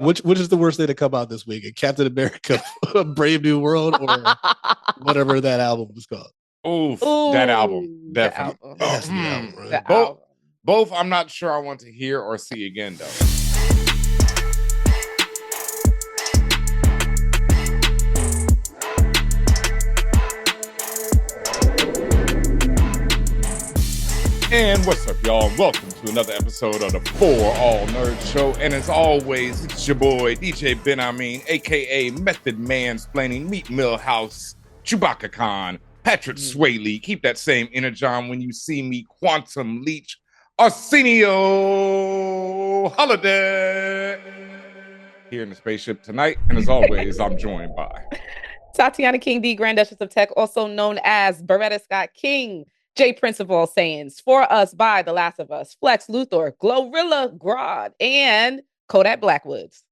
Which is the worst thing to come out this week? Captain America, Brave New World, or whatever that album was called? Oof, that album, Ooh, the definitely. album. It has to be the album, right? The Both, album. both. I'm not sure I want to hear or see again, though. And what's up, y'all? Welcome to another episode of the For All Nerds show. And as always, it's your boy, DJ Ben Amin, a.k.a. Method Mansplaining, Meet Millhouse, Chewbacca Khan, Patrick Swaley. Keep that same energy on when you see me, Quantum Leech, Arsenio Holiday. Here in the spaceship tonight. And as always, I'm joined by Tatiana King, the Grand Duchess of Tech, also known as Beretta Scott King, J. Prince of All Sayings, For Us by The Last of Us, Flex Luthor, Glorilla Grodd, and Kodak Blackwoods.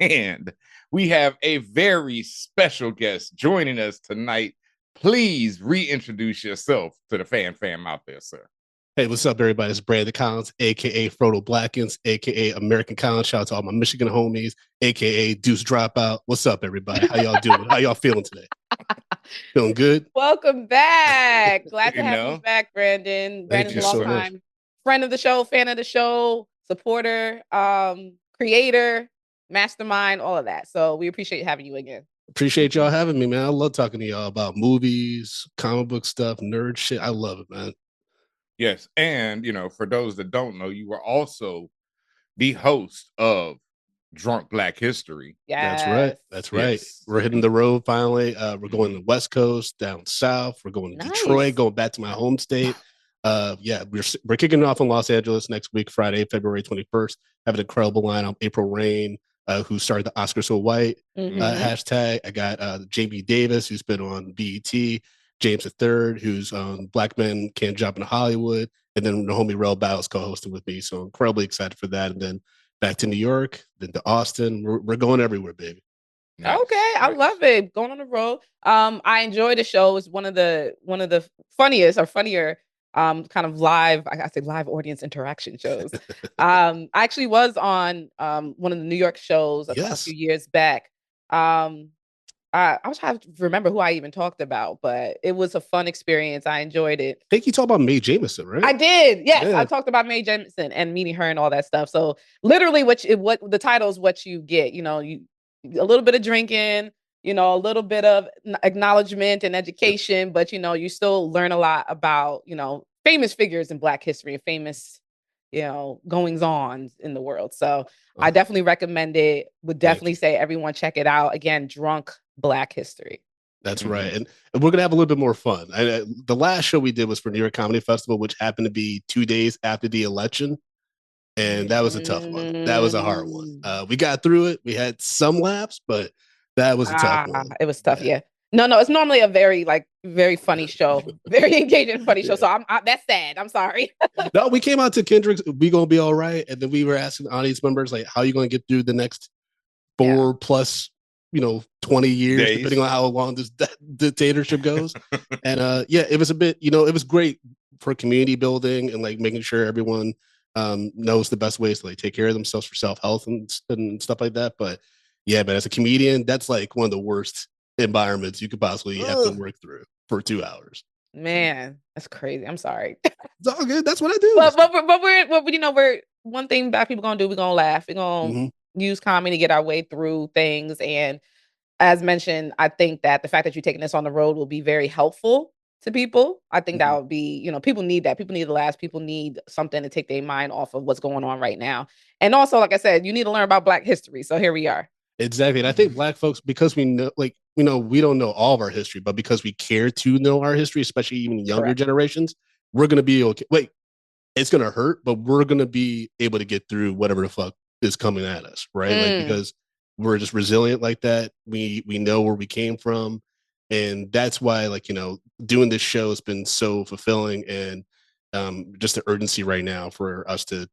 And we have a very special guest joining us tonight. Please reintroduce yourself to the fam out there, sir. Hey, what's up, everybody? It's Brandon Collins, a.k.a. Frodo Blackens, a.k.a. American Collins. Shout out to all my Michigan homies, a.k.a. Deuce Dropout. What's up, everybody? How y'all doing? How y'all feeling today? Feeling good? Welcome back. Glad to have you back, Brandon. Brandon's a long time friend of the show, fan of the show, supporter, creator, mastermind, all of that. So we appreciate having you again. Appreciate y'all having me, man. I love talking to y'all about movies, comic book stuff, nerd shit. I love it, man. Yes. And, for those that don't know, you were also the host of Drunk Black History. Yes. That's right. We're hitting the road finally. We're going to the West Coast, down south. We're going to Detroit, going back to my home state. We're kicking it off in Los Angeles next week, Friday, February 21st. Have an incredible lineup. April Rain, who started the Oscar So White hashtag. I got Jamie Davis, who's been on BET. James III, who's Black Men Can't Jump in Hollywood. And then the homie Rel Battles co-hosting with me. So incredibly excited for that. And then back to New York, then to Austin. We're going everywhere, baby. Nice. Okay, I love it. Going on the road. I enjoy the show. It's one of the funniest or funnier kind of live, I say live audience interaction shows. I actually was on one of the New York shows a few years back. I was trying to remember who I even talked about, but it was a fun experience. I enjoyed it. I think you talked about Mae Jemison, right? I did. Yes, yeah. I talked about Mae Jemison and meeting her and all that stuff. So literally, what the title is what you get. You a little bit of drinking, a little bit of acknowledgement and education, but you still learn a lot about famous figures in Black history and famous goings on in the world. So I definitely recommend it. Would definitely say everyone check it out. Again, Drunk Black History. That's right. And we're going to have a little bit more fun. The last show we did was for New York Comedy Festival, which happened to be 2 days after the election. And that was a tough one. That was a hard one. We got through it. We had some laughs, but that was a tough one. It was tough. Yeah. No, it's normally a very funny show, very engaging, funny show. So that's sad. I'm sorry. No, we came out to Kendrick's We Gonna Be All Right. And then we were asking audience members, like, how are you going to get through the next 4 plus 20 years, depending on how long this dictatorship goes. And it was a bit, it was great for community building and like making sure everyone knows the best ways to like take care of themselves for self-health and stuff like that. But yeah, but as a comedian, that's like one of the worst environments you could possibly have to work through for 2 hours. Man, that's crazy. I'm sorry. It's all good. That's what I do. But we're one thing Black people gonna do. We're gonna laugh. We're gonna use comedy to get our way through things. And as mentioned, I think that the fact that you're taking this on the road will be very helpful to people. I think that would be, people need that. People need to laugh. People need something to take their mind off of what's going on right now. And also, like I said, you need to learn about Black history. So here we are. Exactly. And I think Black folks, because we know, we don't know all of our history, but because we care to know our history, especially even younger generations, we're going to be okay. Wait, it's going to hurt, but we're going to be able to get through whatever the fuck is coming at us, right? Like, because we're just resilient like that. We know where we came from. And that's why, doing this show has been so fulfilling, and just the urgency right now for us to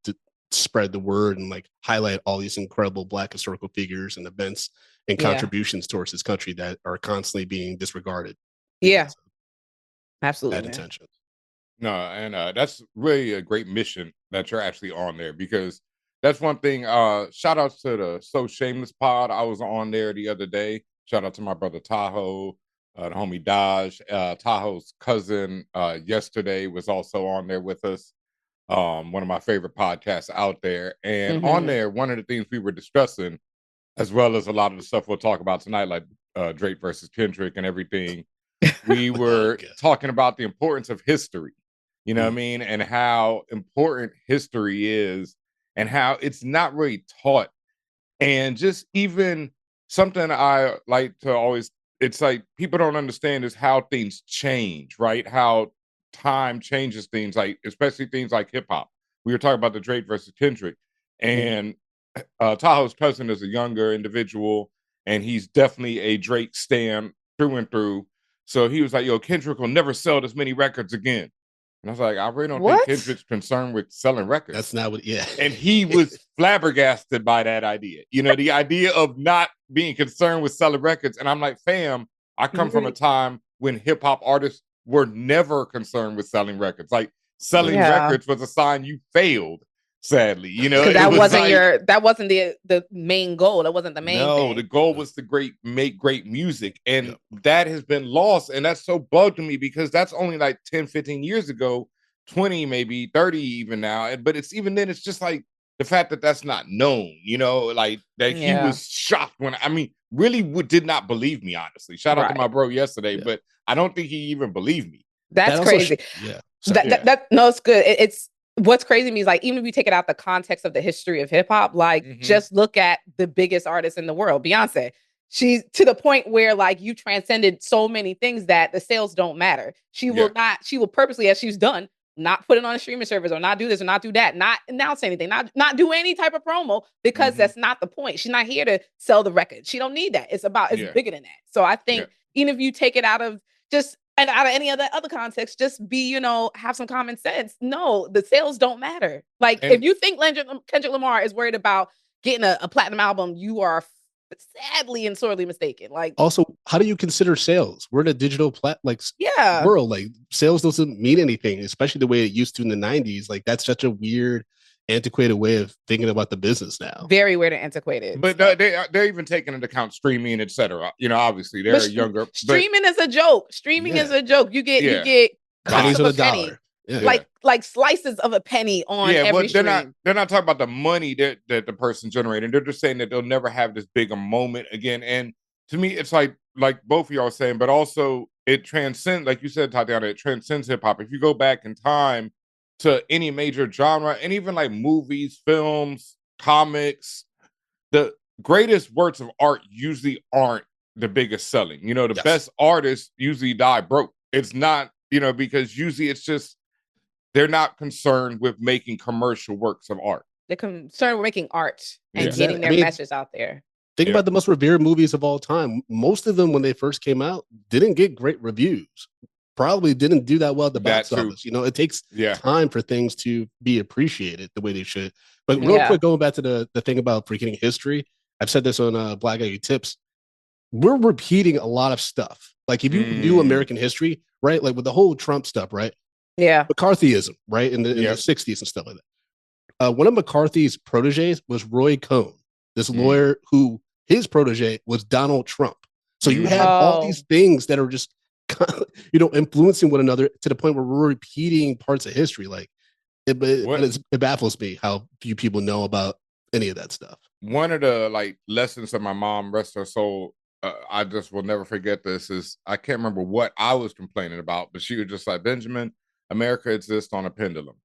spread the word and like highlight all these incredible Black historical figures and events and contributions towards this country that are constantly being disregarded. Yeah, absolutely. Bad intentions. No, and that's really a great mission that you're actually on there, because That's one thing. Shout outs to the So Shameless Pod. I was on there the other day. Shout out to my brother Tahoe, the homie Dodge. Tahoe's cousin yesterday was also on there with us. One of my favorite podcasts out there. And on there, one of the things we were discussing, as well as a lot of the stuff we'll talk about tonight, like Drake versus Kendrick and everything, we were talking about the importance of history. You know what I mean? And how important history is and how it's not really taught. And just even something I like to always, it's like people don't understand is how things change, right? How time changes things, like especially things like hip hop. We were talking about the Drake versus Kendrick, and Tahoe's cousin is a younger individual, and he's definitely a Drake stan through and through. So he was like, "Yo, Kendrick will never sell this many records again." And I was like, I really don't think Kendrick's concerned with selling records. That's not what, And he was flabbergasted by that idea. You know, the idea of not being concerned with selling records. And I'm like, fam, I come from a time when hip hop artists were never concerned with selling records. Like selling records was a sign you failed. Sadly, you know, that wasn't that wasn't the main goal. That wasn't the main thing. The goal was to make great music, and that has been lost, and that's so bugged to me because that's only like 10, 15 years ago, 20, maybe 30 even now. But it's even then, it's just like the fact that that's not known, you know, like that he was shocked when, I mean, really did not believe me, honestly. Shout out to my bro yesterday, but I don't think he even believed me. That's crazy. No, it's good. It's what's crazy to me is like, even if you take it out the context of the history of hip hop, like just look at the biggest artist in the world, Beyonce. She's to the point where like you transcended so many things that the sales don't matter. She will purposely, as she's done, not put it on a streaming service or not do this or not do that, not announce anything, not do any type of promo because that's not the point. She's not here to sell the record. She don't need that. It's bigger than that. So I think even if you take it out of just and out of any other context, just be, you know, have some common sense. No, the sales don't matter. Like if you think Kendrick Lamar is worried about getting a platinum album, you are sadly and sorely mistaken. Like also, how do you consider sales? We're in a digital world. Like sales doesn't mean anything, especially the way it used to in the 90s. Like that's such a weird, antiquated way of thinking about the business now. Very weird and antiquated. But they're even taking into account streaming, etc. You know, obviously they're younger. Streaming is a joke. Streaming is a joke. You get pennies on a dollar. Like slices of a penny on every stream. They're not talking about the money that the person generating. They're just saying that they'll never have this big a moment again. And to me, it's like both of y'all are saying, but also it transcends, like you said, Tatiana, it transcends hip hop. If you go back in time to any major genre, and even like movies, films, comics, the greatest works of art usually aren't the biggest selling. You know, the best artists usually die broke. It's not, you know, because usually it's just they're not concerned with making commercial works of art. They're concerned with making art and getting their message out there. Think about the most revered movies of all time. Most of them, when they first came out, didn't get great reviews. Probably didn't do that well at the box office. You know, it takes time for things to be appreciated the way they should. But real quick, going back to the thing about forgetting history, I've said this on Black Guy Tips. We're repeating a lot of stuff. Like if you knew American history, right? Like with the whole Trump stuff, right? Yeah. McCarthyism, right? In the 60s and stuff like that. One of McCarthy's proteges was Roy Cohn, this lawyer who his protege was Donald Trump. So you have all these things that are just, you know, influencing one another to the point where we're repeating parts of history. Like it baffles me how few people know about any of that stuff. One of the like lessons that my mom, rest her soul, I just will never forget this, is I can't remember what I was complaining about, but she was just like, Benjamin, America exists on a pendulum.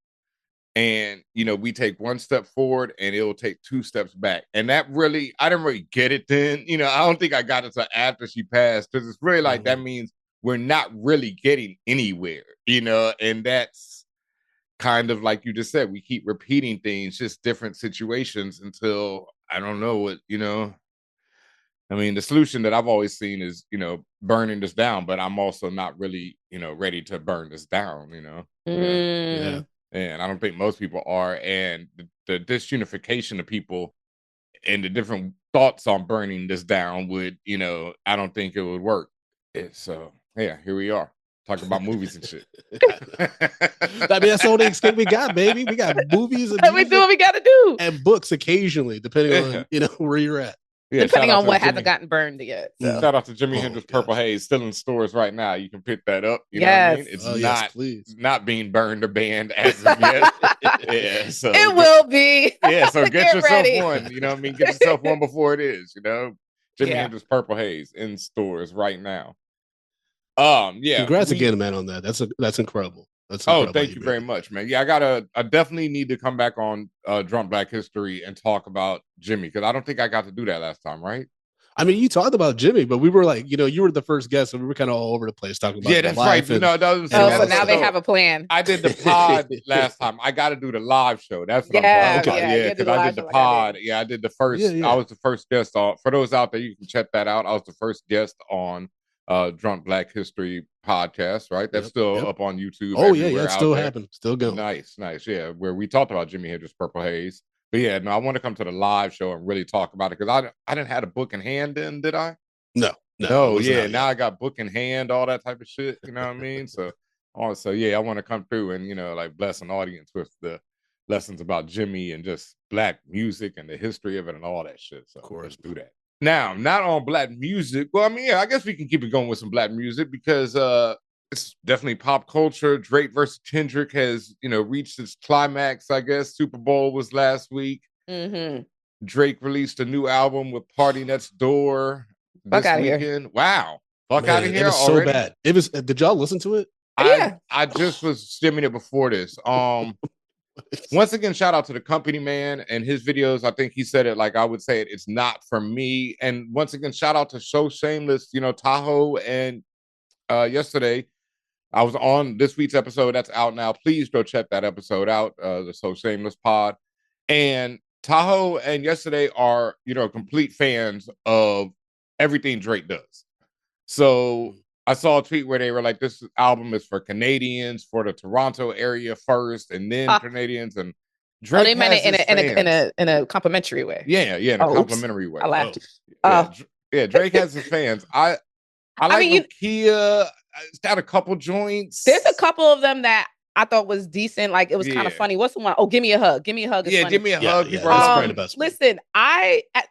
And, you know, we take one step forward and it'll take two steps back. And that really, I didn't really get it then. You know, I don't think I got it until after she passed, because it's really like that means we're not really getting anywhere, you know, and that's kind of like you just said, we keep repeating things, just different situations until I don't know what, you know. I mean, the solution that I've always seen is, you know, burning this down, but I'm also not really, you know, ready to burn this down, you know. Yeah. And I don't think most people are. And the disunification of people and the different thoughts on burning this down would, you know, I don't think it would work. So, yeah, here we are. talk about movies and shit. I mean, that's all the escape we got, baby. We got movies and we do what we got to do, and books occasionally, depending on where you're at. Yeah, depending on what hasn't gotten burned yet. So. Shout out to Jimi Hendrix Purple Haze, still in stores right now. You can pick that up. You know what I mean? It's not being burned or banned as of yet. Yeah, so it will be. Yeah, so get yourself ready. One. You know what I mean? Get yourself one before it is. You know, Jimi Hendrix Purple Haze in stores right now. Yeah. Congrats again, man, on that. That's incredible. Thank you very much, man. Yeah, I definitely need to come back on Drunk Black History and talk about Jimmy, because I don't think I got to do that last time, right? I mean, you talked about Jimmy, but we were like, you were the first guest, so we were kind of all over the place talking about. Yeah, that's right. So now they have a plan. I did the pod last time. I got to do the live show. That's what I'm talking about. Yeah, because I did the pod. I did the first. I was the first guest on. For those out there, you can check that out. I was the first guest on Drunk Black History podcast, right? That's still up on YouTube. Oh yeah, it's still happening, still going. Nice. Yeah, where we talked about Jimi Hendrix Purple Haze. But yeah, no, I want to come to the live show and really talk about it, because I didn't have a book in hand then, did I? No. Yeah, now I got book in hand, all that type of shit. You know what I mean? So also, I want to come through and like bless an audience with the lessons about Jimmy and just Black music and the history of it and all that shit. So of course, do that. Now, not on Black music. Well, I mean, I guess we can keep it going with some Black music, because it's definitely pop culture. Drake vs Kendrick has, reached its climax, I guess. Super Bowl was last week. Mm-hmm. Drake released a new album with Party Next Door this weekend. Here. Wow. Fuck out of here. It was already? So bad. It was. Did y'all listen to it? I just was stimming it before this. Once again, shout out to the company man and his videos. I think he said it like I would say it. It's not for me. And once again, shout out to So Shameless, Tahoe. And yesterday, I was on this week's episode. That's out now. Please go check that episode out, the So Shameless pod. And Tahoe and yesterday are, complete fans of everything Drake does. So I saw a tweet where they were like, this album is for Canadians, for the Toronto area first, and then Canadians. And Drake they meant it in a complimentary way. Yeah, in a complimentary way. I laughed. Drake has his fans. I like Nokia. It's got a couple joints. There's a couple of them that I thought was decent. Like, it was kind of funny. What's the one? Oh, Give Me a Hug. Give Me a Hug. Yeah, funny. Give Me a Hug. Listen,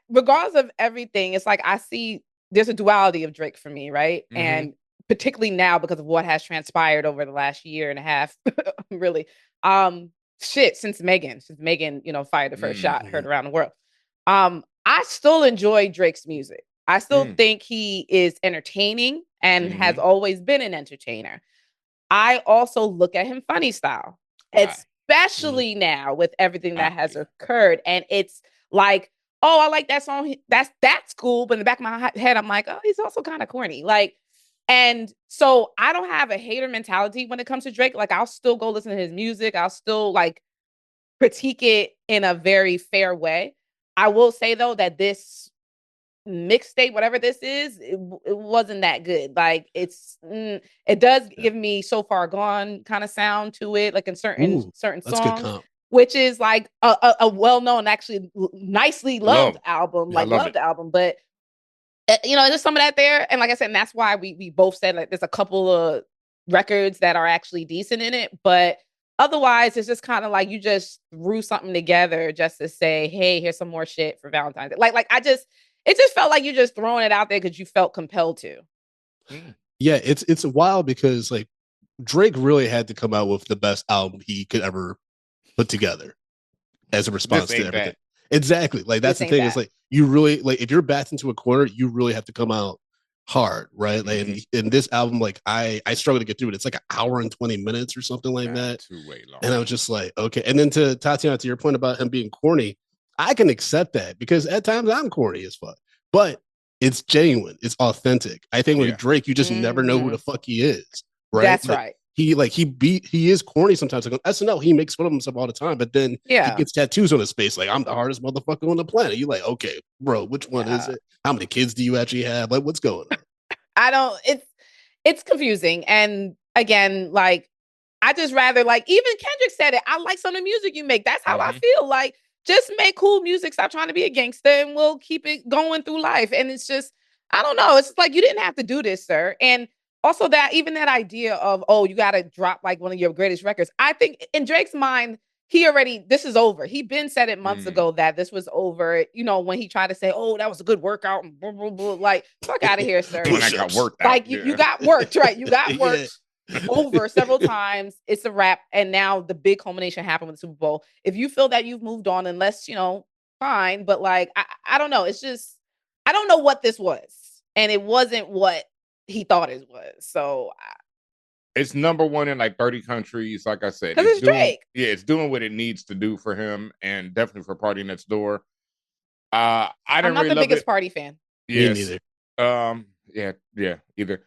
regardless of everything, it's like I see there's a duality of Drake for me, right? Mm-hmm. And particularly now because of what has transpired over the last year and a half, really. Since Megan, fired the first shot, heard around the world. I still enjoy Drake's music. I still think he is entertaining and has always been an entertainer. I also look at him funny style, especially now with everything that has occurred. And it's like, oh, I like that song. That's cool. But in the back of my head, I'm like, oh, he's also kind of corny. Like, and so I don't have a hater mentality when it comes to Drake. Like, I'll still go listen to his music. I'll still critique it in a very fair way. I will say though that this mixtape, whatever this is, it wasn't that good. Like, it does give me So Far Gone kind of sound to it, like in certain songs, which is like a well-known, actually nicely loved album, loved album. But there's some of that there, and like I said, and that's why we both said like there's a couple of records that are actually decent in it, but otherwise it's just kind of like you just threw something together just to say, hey, here's some more shit for Valentine's Day. It just felt like you're just throwing it out there because you felt compelled to. Yeah, it's wild because like Drake really had to come out with the best album he could ever put together as a response to everything. Bad. Exactly. Like that's the thing. It's like you really if you're backed into a corner, you really have to come out hard, right? Like in this album, like I struggle to get through it. It's like an hour and 20 minutes or something like that. Too way long. And I was just like, okay. And then to Tatiana, to your point about him being corny, I can accept that because at times I'm corny as fuck, but it's genuine. It's authentic. I think with Drake, you just never know who the fuck he is. Right. That's right. He is corny sometimes. Like on SNL, he makes fun of himself all the time, but then he gets tattoos on his face. Like, I'm the hardest motherfucker on the planet. You're like, okay, bro, which one is it? How many kids do you actually have? Like, what's going on? It's confusing. And again, like, I just rather even Kendrick said it. I like some of the music you make. That's how I feel. Like, just make cool music. Stop trying to be a gangster and we'll keep it going through life. And it's just, I don't know. It's like, you didn't have to do this, sir. And Also, that even that idea of, oh, you got to drop like one of your greatest records. I think in Drake's mind, this is over. He been said it months ago that this was over. You know, when he tried to say, oh, that was a good workout, and blah, blah, blah, like, fuck out of here, sir. When I got worked out. Like, you got worked, right? You got worked over several times. It's a wrap. And now the big culmination happened with the Super Bowl. If you feel that you've moved on, unless, fine. But like, I don't know. It's just, I don't know what this was. And it wasn't what he thought it was. So it's number one in like 30 countries. Like I said, it's Drake. Yeah, it's doing what it needs to do for him, and definitely for Party Next Door. I'm not really the biggest Party fan. Yes. Me neither. Yeah, either.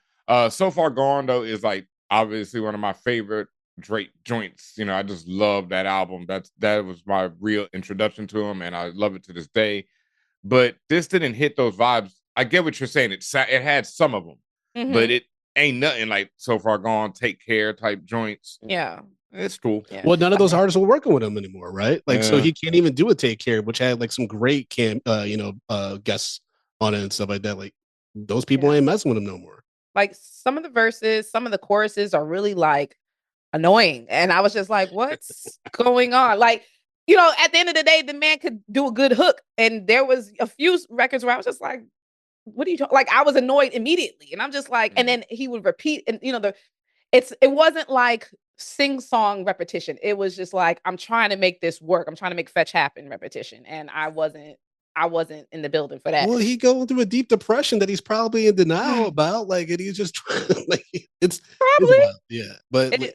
So Far Gone though is like obviously one of my favorite Drake joints. I just love that album. That was my real introduction to him, and I love it to this day. But this didn't hit those vibes. I get what you're saying. It had some of them, but it ain't nothing like So Far Gone, Take Care type joints. Yeah. It's cool. Yeah. Well, none of those artists were working with him anymore, right? Like, so he can't even do a Take Care, which had like some great guests on it and stuff like that. Like, those people ain't messing with him no more. Like, some of the verses, some of the choruses are really like annoying, and I was just like, what's going on? Like, at the end of the day, the man could do a good hook, and there was a few records where I was just like, what are you talking? Like, I was annoyed immediately, and I'm just like, and then he would repeat, and it wasn't like sing-song repetition. It was just like, I'm trying to make this work. I'm trying to make fetch happen repetition, and I wasn't in the building for that. Well, he going through a deep depression that he's probably in denial about. Like, and he's just like, it's probably wild. Yeah, but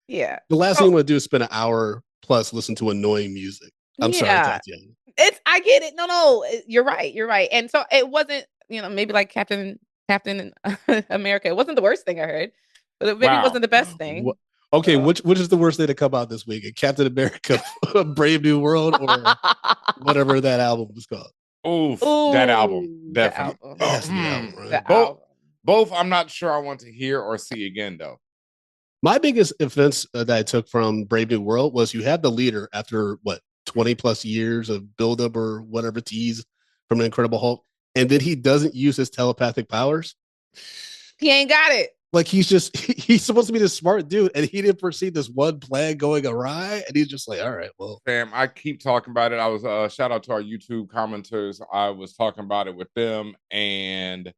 yeah, the last thing you want to do is spend an hour plus listen to annoying music. I'm sorry, Tatiana. I get it. No, you're right. And so it wasn't, maybe like Captain America. It wasn't the worst thing I heard, but it maybe wasn't the best thing. Okay, which is the worst thing to come out this week? Captain America, Brave New World, or whatever that album was called? Oof, that album, definitely. Both, I'm not sure I want to hear or see again, though. My biggest offense that I took from Brave New World was you had the leader after 20 plus years of buildup or whatever tease from an Incredible Hulk, and then he doesn't use his telepathic powers. He ain't got it. Like, he's supposed to be this smart dude, and he didn't foresee this one plan going awry, and he's just like, all right, well. Fam, I keep talking about it. I was shout out to our YouTube commenters. I was talking about it with them, and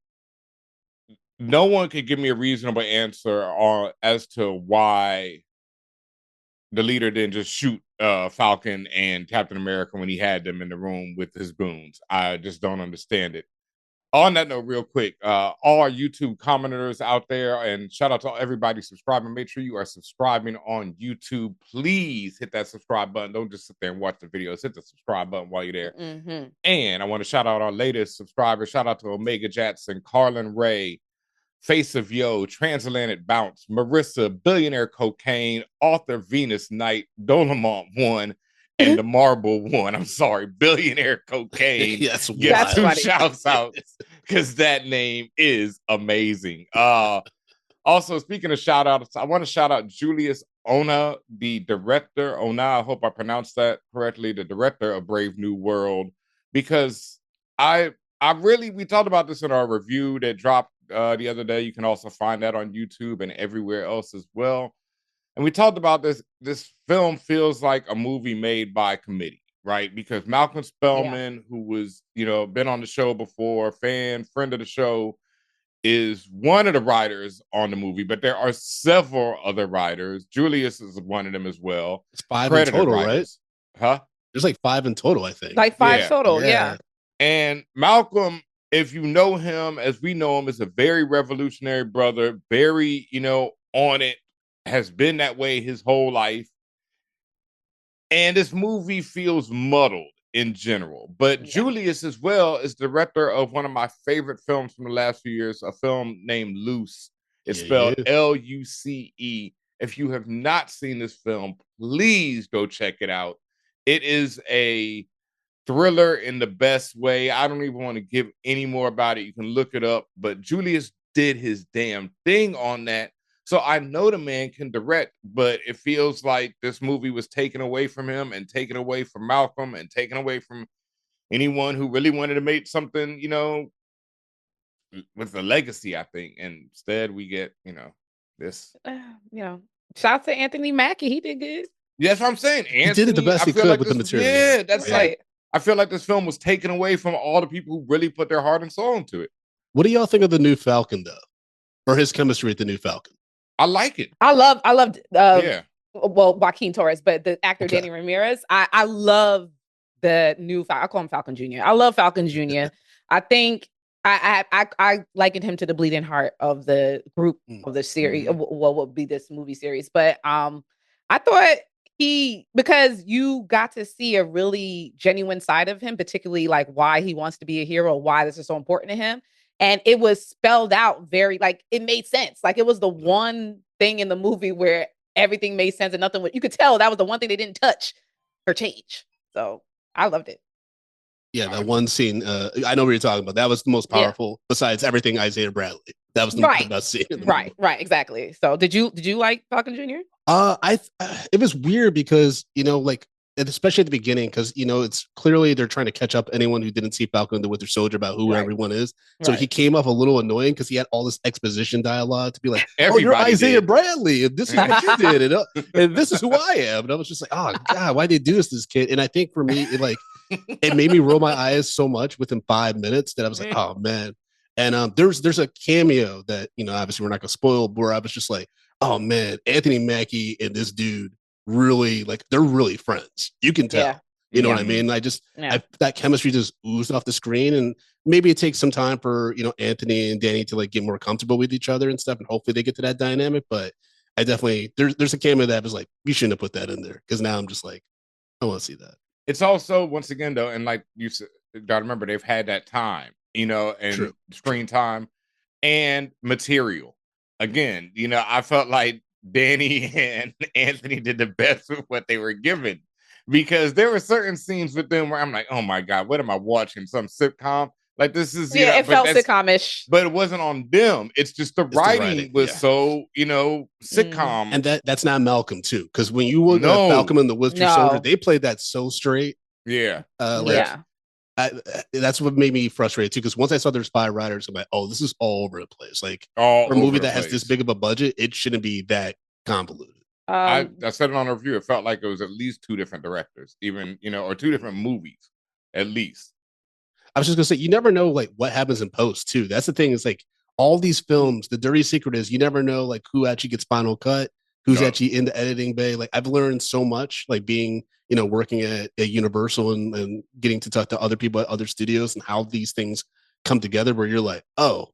no one could give me a reasonable answer as to why the leader didn't just shoot Falcon and Captain America when he had them in the room with his goons. I just don't understand it. On that note, real quick, all our YouTube commenters out there, and shout out to everybody subscribing. Make sure you are subscribing on YouTube. Please hit that subscribe button. Don't just sit there and watch the videos. Hit the subscribe button while you're there. And I want to shout out our latest subscribers. Shout out to Omega Jackson, Carlin Ray, Face of Yo, Transatlantic Bounce, Marissa, Billionaire Cocaine, Author Venus Knight, Dolomont 1, and the Marble 1. I'm sorry, Billionaire Cocaine. Yes, gets 2 shouts out because that name is amazing. Also, speaking of shout outs, I want to shout out Julius Ona, the director. I hope I pronounced that correctly, the director of Brave New World, because we talked about this in our review that dropped the other day. You can also find that on YouTube and everywhere else as well. And we talked about this. This film feels like a movie made by committee, right? Because Malcolm Spellman, who was, been on the show before, friend of the show, is one of the writers on the movie, but there are several other writers. Julius is one of them as well. It's 5 in total, writers. Right? Huh? There's like 5 in total, I think. Like 5 total, yeah. And Malcolm, if you know him as we know him, is a very revolutionary brother, very, on it, has been that way his whole life. And this movie feels muddled in general. But Julius as well is director of one of my favorite films from the last few years, a film named Luce. It's spelled Luce. If you have not seen this film, please go check it out. It is a thriller in the best way. I don't even want to give any more about it. You can look it up. But Julius did his damn thing on that. So I know the man can direct, but it feels like this movie was taken away from him and taken away from Malcolm and taken away from anyone who really wanted to make something, with the legacy, I think. And instead, we get this. Shout to Anthony Mackie. He did good. Yeah, that's what I'm saying. Anthony, he did it the best he could with the material. Yeah, that's like I feel like this film was taken away from all the people who really put their heart and soul into it. What do y'all think of the new Falcon though, or his chemistry with the new Falcon? I like it. I loved Joaquin Torres, but the actor Danny Ramirez. I love the new Falcon. I call him Falcon Jr. I love Falcon Jr. I think I likened him to the bleeding heart of the group of the series. What will be this movie series? But I thought because you got to see a really genuine side of him, particularly like why he wants to be a hero, why this is so important to him. And it was spelled out very, like, it made sense. Like, it was the one thing in the movie where everything made sense and nothing you could tell that was the one thing they didn't touch or change. So I loved it. Yeah, that one scene, I know what you're talking about. That was the most powerful besides everything Isaiah Bradley. That was the best scene. Right, exactly. So did you like Falcon Jr.? It was weird because, like, especially at the beginning, because it's clearly they're trying to catch up anyone who didn't see Falcon and the Winter Soldier about who everyone is. So he came off a little annoying because he had all this exposition dialogue to be like, "Oh, you're Isaiah Bradley, and this is what you did, and this is who I am." And I was just like, "Oh God, why did they do this kid?" And I think for me, it made me roll my eyes so much within 5 minutes that I was like, "Oh man." And there's a cameo that obviously we're not gonna spoil, but where I was just like, "Oh man, Anthony Mackie and this dude." Really, like, they're really friends. You can tell. You know what I mean? That chemistry just oozed off the screen, and maybe it takes some time for Anthony and Danny to like get more comfortable with each other and stuff, and hopefully they get to that dynamic. But I definitely there's a cameo that was like, you shouldn't have put that in there, because now I'm just like, I want to see that. It's also, once again though, and like you said, gotta remember they've had that time, and screen time and material. Again, I felt like Danny and Anthony did the best with what they were given, because there were certain scenes with them where I'm like, oh my God, what am I watching? Some sitcom? Like, this is, it felt sitcom-ish. But it wasn't on them. It's just the writing was so, sitcom. And that's not Malcolm too, because when you look at Malcolm and the Winter Soldier, they played that so straight. Yeah. That's what made me frustrated too, because once I saw their spy writers, I'm like, oh, this is all over the place. Like, for a movie that has this big of a budget, it shouldn't be that convoluted. I said it on a review. It felt like it was at least two different directors, even, or two different movies, at least. I was just gonna say, you never know like what happens in post too. That's the thing, is like all these films, the dirty secret is you never know like who actually gets final cut, who's actually in the editing bay. Like, I've learned so much, like being working at Universal and getting to talk to other people at other studios and how these things come together, where you're like, oh,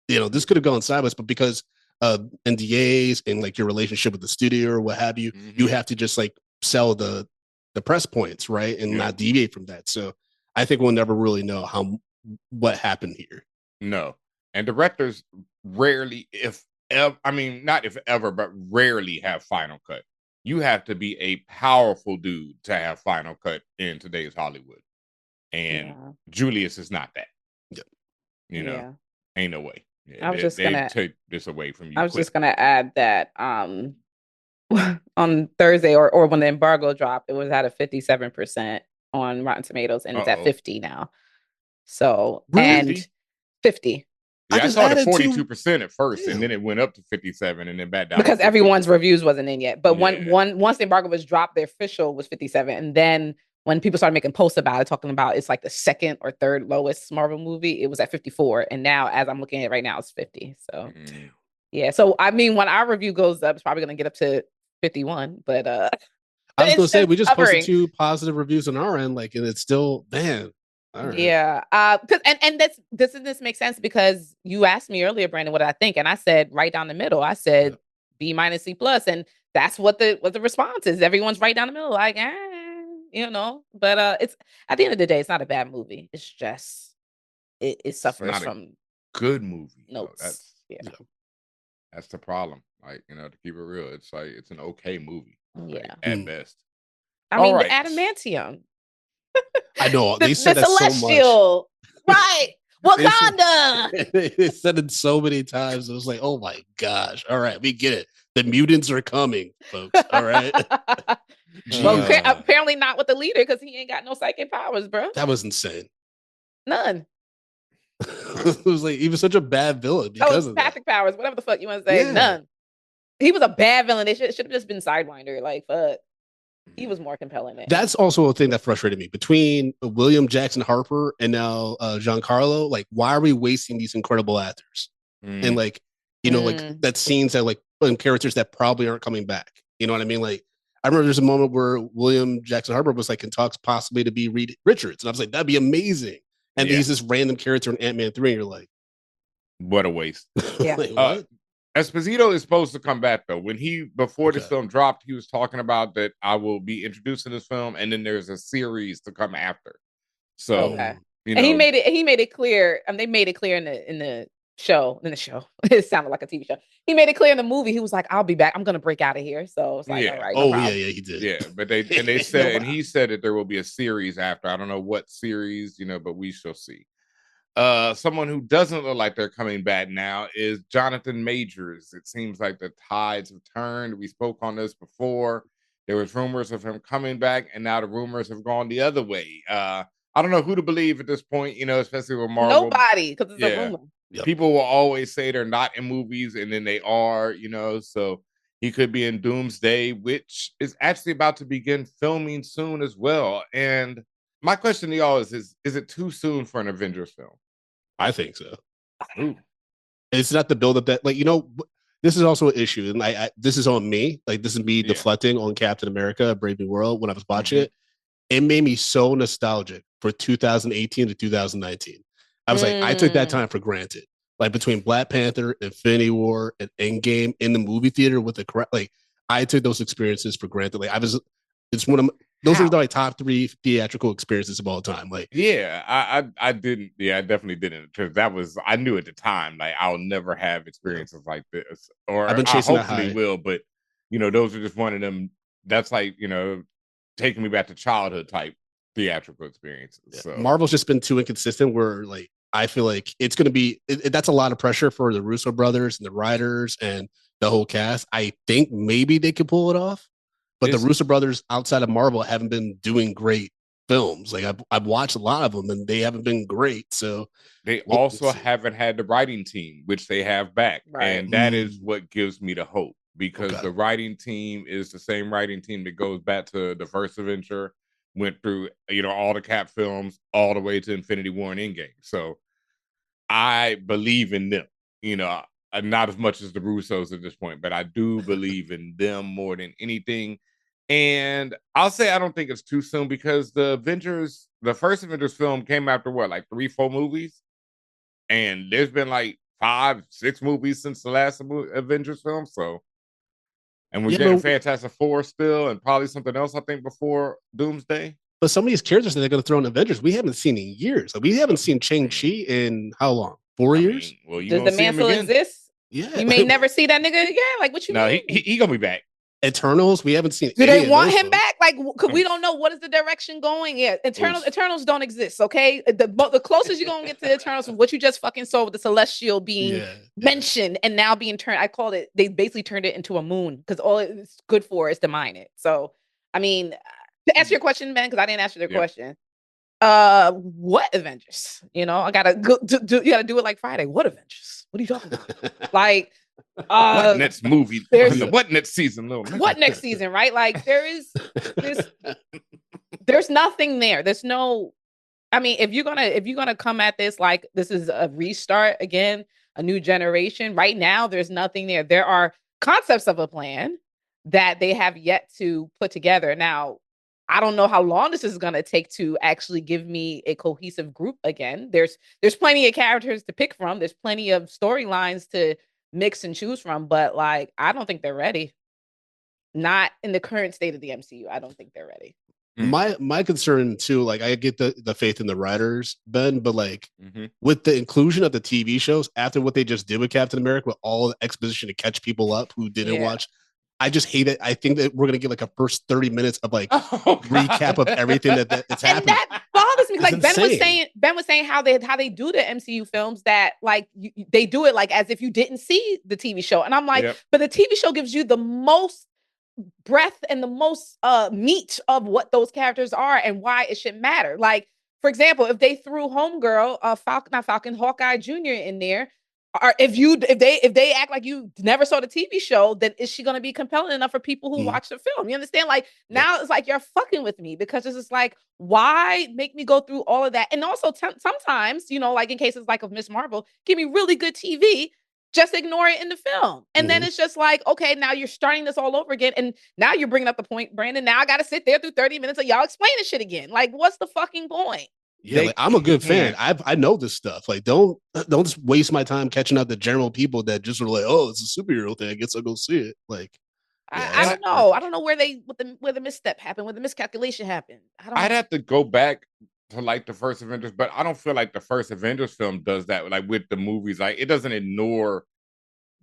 this could have gone sideways, but because of NDAs and like your relationship with the studio or what have you, you have to just like sell the press points, right? And not deviate from that. So I think we'll never really know what happened here. No. And directors rarely, not if ever, but rarely have final cut. You have to be a powerful dude to have final cut in today's Hollywood. And Julius is not that. Ain't no way. I was just gonna take this away from you. I was just gonna add that on Thursday or when the embargo dropped, it was at a 57% on Rotten Tomatoes, and it's at 50 now. So and 50. Yeah, I saw it at 42% at first, and then it went up to 57, and then back down. Because everyone's reviews wasn't in yet. But once the embargo was dropped, the official was 57. And then when people started making posts about it, talking about it's like the second or third lowest Marvel movie, it was at 54. And now, as I'm looking at it right now, it's 50. So, yeah. So, I mean, when our review goes up, it's probably going to get up to 51. But I was going to say, we just posted 2 positive reviews on our end, like, and it's still, man. All right. Yeah. And this makes sense, because you asked me earlier, Brandon, what did I think? And I said right down the middle. I said B- C+. And that's what the response is. Everyone's right down the middle, like, but it's at the end of the day, it's not a bad movie. It's just it suffers from good movie. Notes. That's the problem. Like, to keep it real, it's like it's an okay movie. Yeah. At best. I mean, the adamantium. I know they said the that celestial, so much. right? Wakanda. They said it so many times. It was like, oh my gosh! All right, we get it. The mutants are coming, folks. All right. Well, apparently not with the leader, because he ain't got no psychic powers, bro. That was insane. None. It was like he was such a bad villain because of telepathic that. powers, whatever the fuck you want to say. Yeah. None. He was a bad villain. It should have just been Sidewinder. Like, fuck. He was more compelling than him. That's also a thing that frustrated me between William Jackson Harper and now Giancarlo. Like, why are we wasting these incredible actors? And like, you know, like that scenes that like characters that probably aren't coming back. You know what I mean? Like, I remember there's a moment where William Jackson Harper was like in talks possibly to be Reed Richards, and I was like, that'd be amazing. And he's this random character in Ant-Man 3, and you're like, what a waste. Yeah. Like, Esposito is supposed to come back though. When before this film dropped, he was talking about that I will be introducing this film, and then there's a series to come after. So, you know, and he made it clear. They made it clear in the show. It sounded like a TV show. He made it clear in the movie. He was like, "I'll be back. I'm gonna break out of here." So it's like, all right. No problem. He did. Yeah, but they said, and he said that there will be a series after. I don't know what series, you know, but we shall see. Someone who doesn't look like they're coming back now is Jonathan Majors. It seems like the tides have turned. We spoke on this before. There was rumors of him coming back, and now the rumors have gone the other way. I don't know who to believe at this point, you know, especially with Marvel. Nobody, because it's a rumor. Yep. People will always say they're not in movies, and then they are, you know, so he could be in Doomsday, which is actually about to begin filming soon as well. And my question to y'all is it too soon for an Avengers film? I think so. Ooh. It's not the buildup that, like, you know, this is also an issue. And I this is on me. Like, this is me deflecting on Captain America, Brave New World when I was watching it. It made me so nostalgic for 2018 to 2019. I was like, I took that time for granted. Like, between Black Panther, Infinity War, and Endgame in the movie theater with the correct, like, I took those experiences for granted. Like, it's one of those are my top 3 theatrical experiences of all time. Like, I didn't. Yeah, I definitely didn't, because I knew at the time, like, I'll never have experiences like this, or I've been chasing I hopefully will. But you know, those are just one of them. That's like, you know, taking me back to childhood type theatrical experiences. Yeah. So Marvel's just been too inconsistent. Where, like, I feel like it's going to be that's a lot of pressure for the Russo brothers and the writers and the whole cast. I think maybe they could pull it off. But the Russo brothers outside of Marvel haven't been doing great films. Like, I've watched a lot of them, and they haven't been great. So they also haven't had the writing team, which they have back. Right. And that is what gives me the hope, because the writing team is the same writing team that goes back to the first Avenger, went through, you know, all the Cap films, all the way to Infinity War and Endgame. So I believe in them, you know, not as much as the Russos at this point, but I do believe in them more than anything. And I'll say I don't think it's too soon, because the first Avengers film came after what, like 3-4 movies? And there's been like 5-6 movies since the last Avengers film. So, and we're getting Fantastic Four still, and probably something else, I think, before Doomsday. But some of these characters that they're going to throw in Avengers, we haven't seen in years. Like, we haven't seen Shang-Chi in how long? 4 years? Well, does the man still exist? Yeah. You may never see that nigga again. Like, what you mean? No, he gonna be back. Eternals, we haven't seen. Do they want him back? Like, because we don't know what is the direction going. Yeah, Eternals don't exist. Okay, the closest you're gonna get to Eternals is what you just fucking saw with the Celestial being mentioned and now being turned. I called it. They basically turned it into a moon, because all it's good for is to mine it. So, I mean, to answer your question, man, because I didn't answer their question. What Avengers? You know, I gotta go. You gotta do it like Friday. What Avengers? What are you talking about? Like. What next movie? What next season? What next season? Right? Like, there's nothing there. There's no. I mean, if you're gonna come at this like this is a restart again, a new generation. Right now, there's nothing there. There are concepts of a plan that they have yet to put together. Now, I don't know how long this is gonna take to actually give me a cohesive group again. There's plenty of characters to pick from. There's plenty of storylines to mix and choose from, but like, I don't think they're ready. Not in the current state of the MCU. I don't think they're ready. My concern too, like, I get the faith in the writers, Ben, but like with the inclusion of the TV shows after what they just did with Captain America, with all the exposition to catch people up who didn't watch, I just hate it. I think that we're gonna get like a first 30 minutes of like recap of everything that's happening. And that bothers me. Like, Ben was saying how they do the MCU films, that like they do it like as if you didn't see the TV show. And I'm like, but the TV show gives you the most breadth and the most meat of what those characters are and why it should matter. Like, for example, if they threw Homegirl, Hawkeye Jr. in there, or if they act like you never saw the TV show, then is she going to be compelling enough for people who watch the film? You understand? Like now it's like you're fucking with me because it's just like, why make me go through all of that? And also sometimes, you know, like in cases like of Miss Marvel, give me really good TV. Just ignore it in the film. And then it's just like, okay, now you're starting this all over again. And now you're bringing up the point, Brandon. Now I got to sit there through 30 minutes of y'all explaining shit again. Like, what's the fucking point? Yeah, like, I'm a good fan. I know this stuff. Like, don't just waste my time catching up the general people that just are like, oh, it's a superhero thing. I guess I'll go see it. Like, I don't know. I don't know where the misstep happened, where the miscalculation happened. I'd have to go back to like the first Avengers, but I don't feel like the first Avengers film does that. Like with the movies, like it doesn't ignore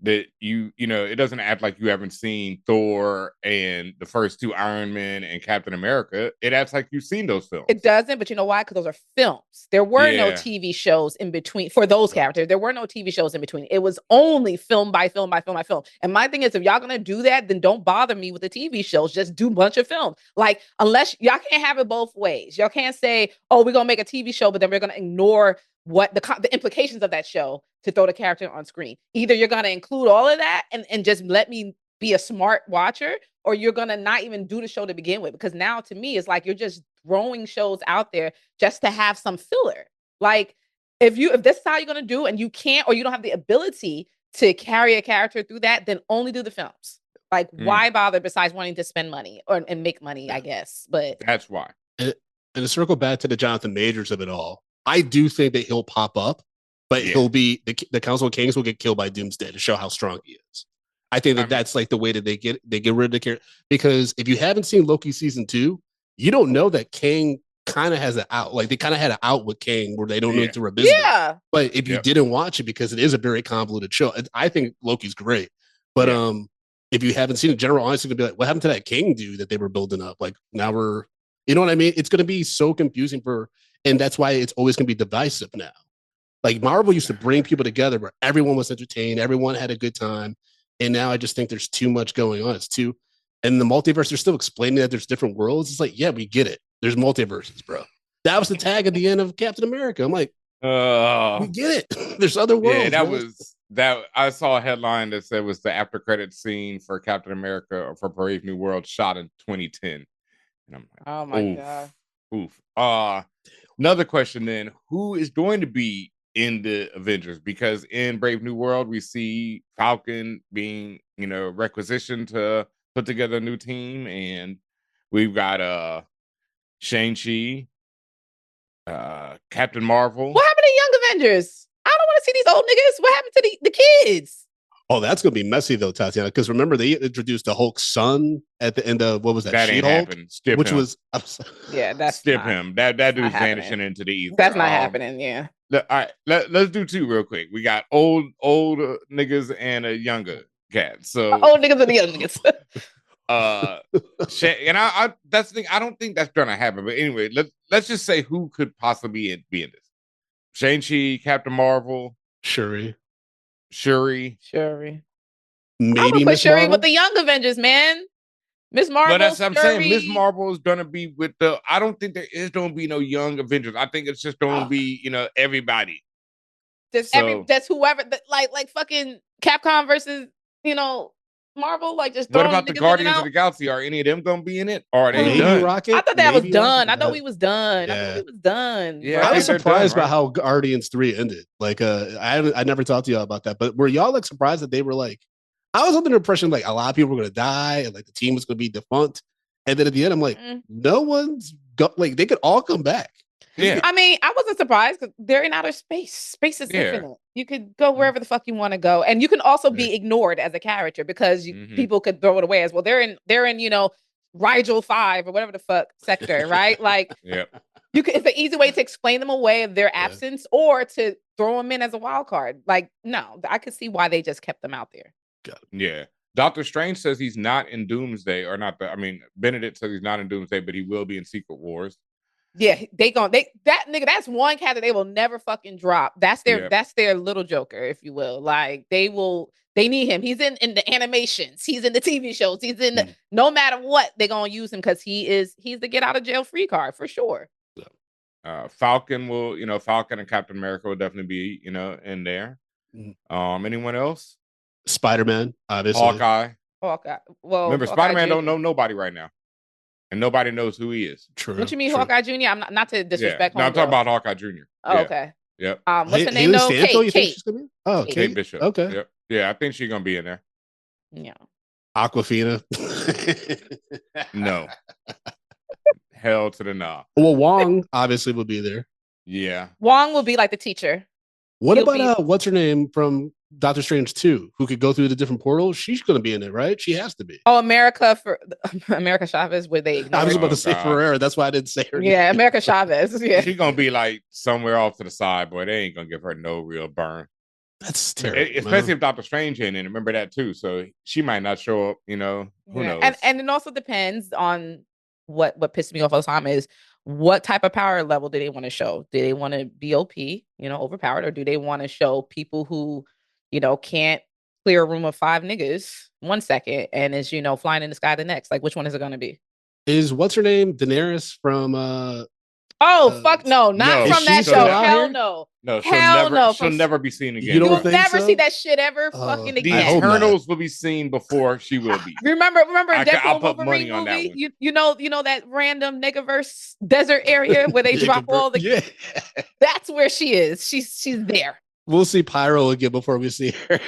that you know, it doesn't act like you haven't seen Thor and the first two Iron Man and Captain America. It acts like you've seen those films. It doesn't, but you know why? Because those are films. There were no TV shows in between for those characters. There were no TV shows in between. It was only film by film by film by film. And my thing is, if y'all gonna do that, then don't bother me with the TV shows. Just do a bunch of films. Like, unless y'all can't have it both ways. Y'all can't say, oh, we're gonna make a TV show, but then we're gonna ignore what the implications of that show to throw the character on screen. Either you're going to include all of that and just let me be a smart watcher, or you're going to not even do the show to begin with. Because now to me, it's like you're just throwing shows out there just to have some filler. Like if this is how you're going to do and you can't, or you don't have the ability to carry a character through that, then only do the films. Like why bother besides wanting to spend money and make money, I guess. But that's why. And to circle back to the Jonathan Majors of it all, I do think that he'll pop up, but he'll be the Council of Kings will get killed by Doomsday to show how strong he is. I think that's like the way that they get rid of the character. Because if you haven't seen Loki season 2, you don't know that Kang kind of has an out. Like they kind of had an out with Kang where they don't need to revisit it. But if you didn't watch it, because it is a very convoluted show, I think Loki's great. But if you haven't seen it, general audience is gonna be like, what happened to that Kang dude that they were building up? Like now you know what I mean? It's gonna be so confusing and that's why it's always going to be divisive now. Like Marvel used to bring people together where everyone was entertained, everyone had a good time. And now I just think there's too much going on. And the multiverse, they're still explaining that there's different worlds. It's like, yeah, we get it. There's multiverses, bro. That was the tag at the end of Captain America. I'm like, we get it. There's other worlds. Yeah, I saw a headline that said was the after credit scene for Captain America or for Brave New World shot in 2010. And I'm like, oh my God. Oof. Another question then, who is going to be in the Avengers? Because in Brave New World, we see Falcon being, you know, requisitioned to put together a new team. And we've got Shang-Chi, Captain Marvel. What happened to Young Avengers? I don't want to see these old niggas. What happened to the kids? Oh, that's going to be messy, though, Tatiana, because remember, they introduced the Hulk's son at the end of, what was that? That ain't happened. Skip which him. Was... that's Skip him. That dude's vanishing into the ether. That's not happening, yeah. All right, let's do two real quick. We got old niggas and a younger cat. So old niggas and the young niggas. And I that's the thing. I don't think that's gonna happen. But anyway, let's just say who could possibly be in this. Shang-Chi, Captain Marvel, Shuri. Maybe put Shuri Marvel? With the Young Avengers, man. Miss Marvel. But that's what I'm saying. Miss Marvel is gonna be with I don't think there is gonna be no Young Avengers. I think it's just gonna be, you know, everybody. That's whoever. Like fucking Capcom versus, you know, Marvel. Like just. What about the Guardians of the Galaxy? Are any of them gonna be in it? Or are they done? Rocket? I thought that was done. I thought we was done. I thought we was done. Yeah, I was surprised by how Guardians 3 ended. Like, I never talked to y'all about that. But were y'all like surprised that they were like? I was under the impression like a lot of people were gonna die and like the team was gonna be defunct. And then at the end, I'm like, no one's like they could all come back. Yeah. I mean, I wasn't surprised because they're in outer space. Space is infinite. You could go wherever the fuck you want to go, and you can also be ignored as a character because people could throw it away as well. They're in you know Rigel 5 or whatever the fuck sector, right? Like, it's an easy way to explain them away of their absence or to throw them in as a wild card. Like, no, I could see why they just kept them out there. Yeah. Doctor Strange says he's not in Doomsday, or not. Benedict says he's not in Doomsday, but he will be in Secret Wars. Yeah, that's one cat that they will never fucking drop. That's their little Joker, if you will. Like they need him. He's in the animations. He's in the TV shows. He's in no matter what, they're gonna use him because he's the get out of jail free card for sure. Falcon will, Falcon and Captain America will definitely be, in there. Anyone else? Spider-Man, obviously. Hawkeye. Well, remember, Hawkeye Spider-Man Jr. don't know nobody right now, and nobody knows who he is. True. What you mean, true. Hawkeye Jr.? I'm not to disrespect. No, I'm talking about Hawkeye Jr. Oh, okay. Yep. What's her name Haley though? Stanfield, you think Kate. she's gonna be? Oh, Kate Bishop. Okay. Yep. Yeah, I think she's gonna be in there. Yeah. Aquafina. No. Hell to the nah. Well, Wong obviously will be there. Yeah. Wong will be like the teacher. What about what's her name from Doctor Strange 2, who could go through the different portals? She's going to be in it, right? She has to be. Oh, America Chavez, where they I was about to say Ferrera. That's why I didn't say her name. Yeah, America Chavez. Yeah. She's going to be like somewhere off to the side, boy. They ain't going to give her no real burn. That's terrible. Especially if Doctor Strange ain't in. Remember that too. So she might not show up, who knows? And it also depends on what pissed me off all the time is what type of power level do they want to show? Do they want to be OP, overpowered, or do they want to show people who, can't clear a room of 5 niggas 1 second and is, flying in the sky the next? Like, which one is it going to be? Is what's her name? Daenerys from fuck no, not from that show. Hell no. No, she'll never be seen again. You'll never see that shit ever fucking again. The Eternals will be seen before she will be. Remember Deadpool Wolverine movie? You know that random niggaverse desert area where they drop all the That's where she is. She's there. We'll see Pyro again before we see her.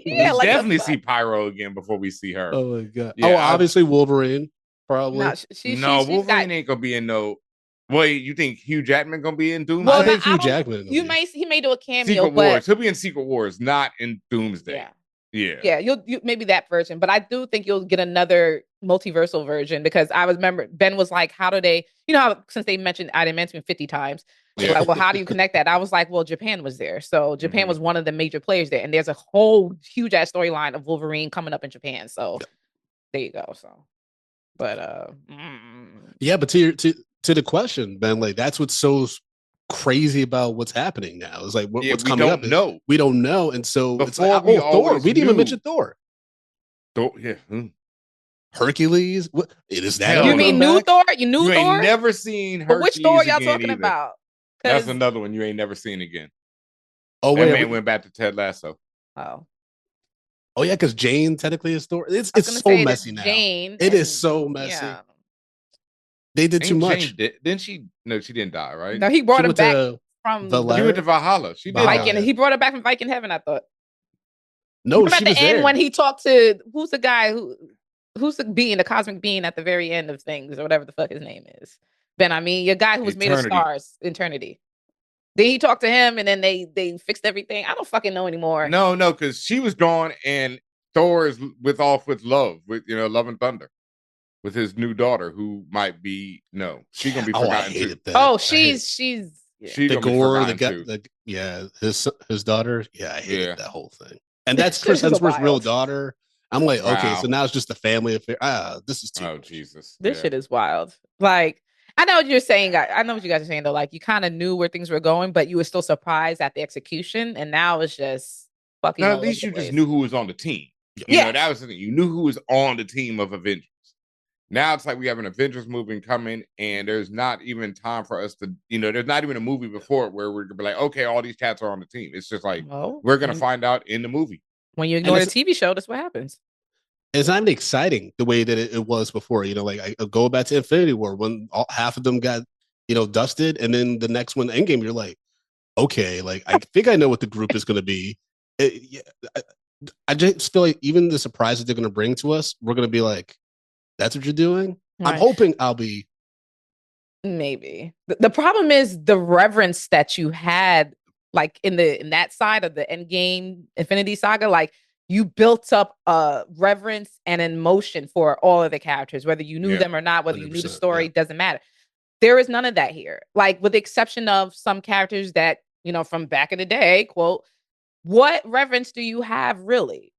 Yeah, we'll definitely see Pyro again before we see her. Oh my god. Yeah, obviously Wolverine. Probably. Wolverine ain't gonna be in no. Wait, you think Hugh Jackman gonna be in Doomsday? Well, I think Hugh Jackman. He may do a cameo. Secret Wars. He'll be in Secret Wars, not in Doomsday. Yeah. You'll maybe that version, but I do think you'll get another multiversal version because I remember Ben was like, "How do they? How since they mentioned adamantium 50 times, like, well, how do you connect that?" I was like, "Well, Japan was there, so Japan was one of the major players there, and there's a whole huge ass storyline of Wolverine coming up in Japan. So there you go. So, but yeah, but to the question, Ben, like that's what's so crazy about what's happening now. It's like what's coming up. We don't know, and so it's like Thor. We didn't even mention Thor. Hercules. What it is that? You mean new Thor? You Thor? Ain't never seen Hercules. But which Thor y'all talking about? That's another one you ain't never seen again. Oh, that man went back to Ted Lasso. Oh yeah, because Jane technically is Thor. It's so messy now. It is so messy. Yeah. They did too much. Didn't she? No, she didn't die, right? No, he brought him back from he went to Valhalla. She did. Viking. He brought her back from Viking heaven, I thought. No, she was there. When he talked to who's the guy who's the being, the cosmic being at the very end of things, or whatever the fuck his name is. Ben, your guy who was made of stars, Eternity. Then he talked to him, and then they fixed everything. I don't fucking know anymore. No, because she was gone, and Thor is with Love, with Love and Thunder, with his new daughter, who might be she's gonna be forgotten too. She's the Gore, his daughter. Yeah, I hated that whole thing. And that's Chris Hemsworth's real daughter. I'm like, okay, so now it's just a family affair. This is too much. Jesus. This shit is wild. Like, I know what you're saying. I know what you guys are saying though. Like, you kind of knew where things were going, but you were still surprised at the execution. And now it's just fucking. Now, at least you just knew who was on the team. That was the thing. You knew who was on the team of Avengers. Now it's like we have an Avengers movie coming, and there's not even time for us to, there's not even a movie before it where we're gonna be like, okay, all these cats are on the team. It's just like we're gonna find out in the movie. When you ignore the TV show, that's what happens. It's not even exciting the way that it was before. Like I go back to Infinity War when half of them got, dusted, and then the next one, Endgame, you're like, okay, like I think I know what the group is going to be. I just feel like even the surprises they're going to bring to us, we're going to be like, that's what you're doing. Right. I'm hoping I'll be. Maybe the problem is the reverence that you had, like in that side of the Endgame Infinity Saga, like. You built up reverence and emotion for all of the characters, whether you knew them or not, whether you knew the story, doesn't matter. There is none of that here. Like, with the exception of some characters that, from back in the day, quote, what reverence do you have really?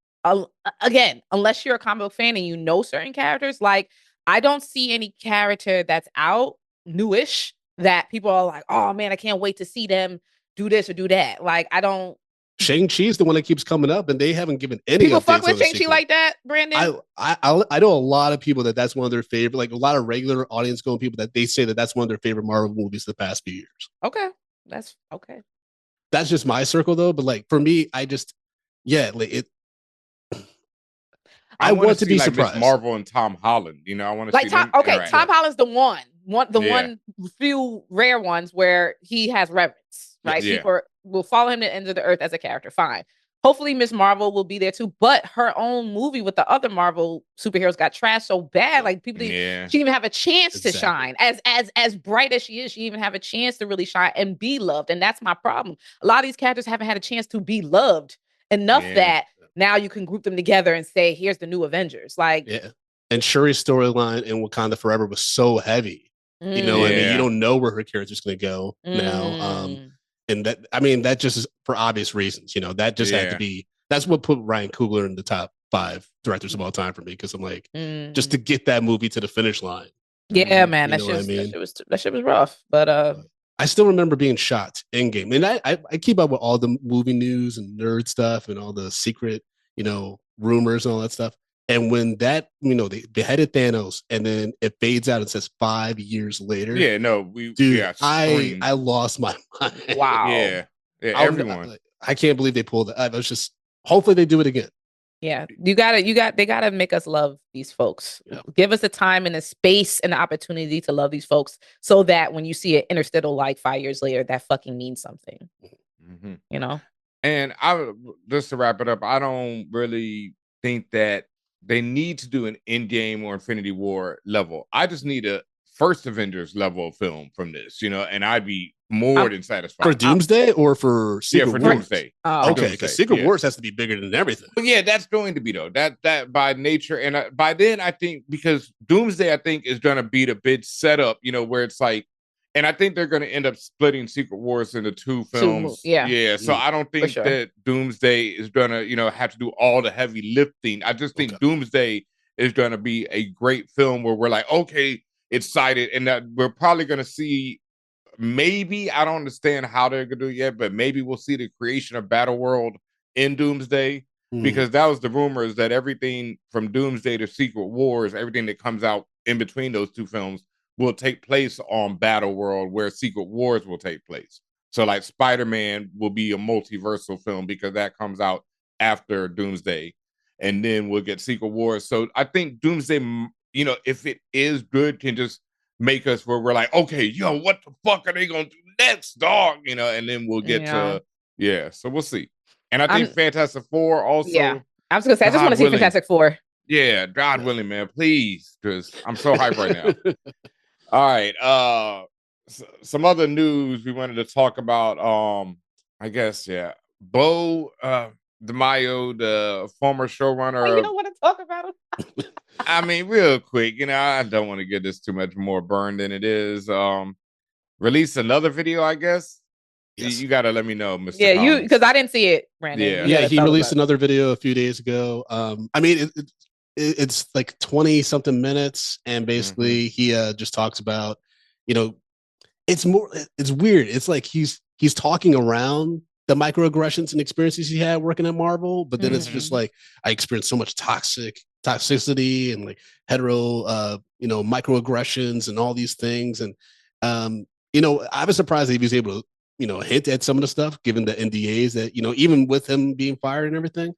Again, unless you're a comic book fan and you know certain characters, like, I don't see any character that's out newish that people are like, oh man, I can't wait to see them do this or do that. Like, I don't Shang-Chi is the one that keeps coming up, and they haven't given any People updates fuck with on the Shang-Chi sequel. like that, Brandon? I know a lot of people that's one of their favorite, like a lot of regular audience going people that they say that's one of their favorite Marvel movies the past few years. Okay, that's okay. That's just my circle though, but like for me, I just like it. I want to be like surprised. Miss Marvel and Tom Holland. You know, I want to Like see them. Okay, Tom Holland's the one few rare ones where he has reverence, right? Yeah. People will follow him to the ends of the earth as a character. Fine. Hopefully, Miss Marvel will be there too. But her own movie with the other Marvel superheroes got trashed so bad, like people she didn't even have a chance to shine. As bright as she is, she didn't even have a chance to really shine and be loved. And that's my problem. A lot of these characters haven't had a chance to be loved enough that now you can group them together and say, "Here's the new Avengers." Like, and Shuri's storyline in Wakanda Forever was so heavy. You know, I mean, you don't know where her character's going to go now. And that just is for obvious reasons. You know, that just had to be. That's what put Ryan Coogler in the top 5 directors of all time for me, because I'm like, just to get that movie to the finish line. Yeah, man, that shit was rough. But I still remember being shocked in game, and I keep up with all the movie news and nerd stuff and all the secret, rumors and all that stuff. And when that, they beheaded Thanos, and then it fades out and says 5 years later. Yeah, no, I lost my mind. Wow. Yeah, everyone. I can't believe they pulled it. I was just, hopefully they do it again. Yeah, they gotta make us love these folks. Yeah. Give us the time and the space and the opportunity to love these folks, so that when you see it interstitial like 5 years later, that fucking means something. Mm-hmm. And just to wrap it up, I don't really think that they need to do an Endgame or Infinity War level. I just need a first Avengers level film from this, and I'd be more than satisfied. For Doomsday or for Secret Wars? Doomsday. Okay, because Secret Wars has to be bigger than everything. But yeah, that's going to be though. That by nature, and by then I think, because Doomsday I think is going to be the big setup, where it's like, and I think they're going to end up splitting Secret Wars into 2 films. Yeah. So I don't think that Doomsday is going to, have to do all the heavy lifting. I just think Doomsday is going to be a great film where we're like, okay, excited, and that we're probably going to see, maybe, I don't understand how they're going to do it yet, but maybe we'll see the creation of Battle World in Doomsday, because that was the rumors that everything from Doomsday to Secret Wars, everything that comes out in between those 2 films, will take place on Battle World, where Secret Wars will take place. So like Spider-Man will be a multiversal film because that comes out after Doomsday, and then we'll get Secret Wars. So I think Doomsday, if it is good, can just make us where we're like, okay, what the fuck are they gonna do next, dog? And then we'll get to so we'll see. And I think Fantastic Four also. Yeah, I was gonna say, I just want to see Fantastic Four. Yeah, God willing, man, please, because I'm so hyped right now. All right. Some other news we wanted to talk about. I guess, Bo DeMaio, the former showrunner. You don't want to talk about him? I mean, real quick, I don't want to get this too much more burned than it is. Release another video, I guess. Yes. You gotta let me know, Mr. Yeah, Collins. Because I didn't see it, Brandon. Yeah, he released another video a few days ago. I mean, it's like 20 something minutes, and basically he just talks about, it's weird. It's like he's talking around the microaggressions and experiences he had working at Marvel, but then it's just like, I experienced so much toxicity and like hetero microaggressions and all these things. And I was surprised that he was able to hint at some of the stuff, given the NDAs that, even with him being fired and everything.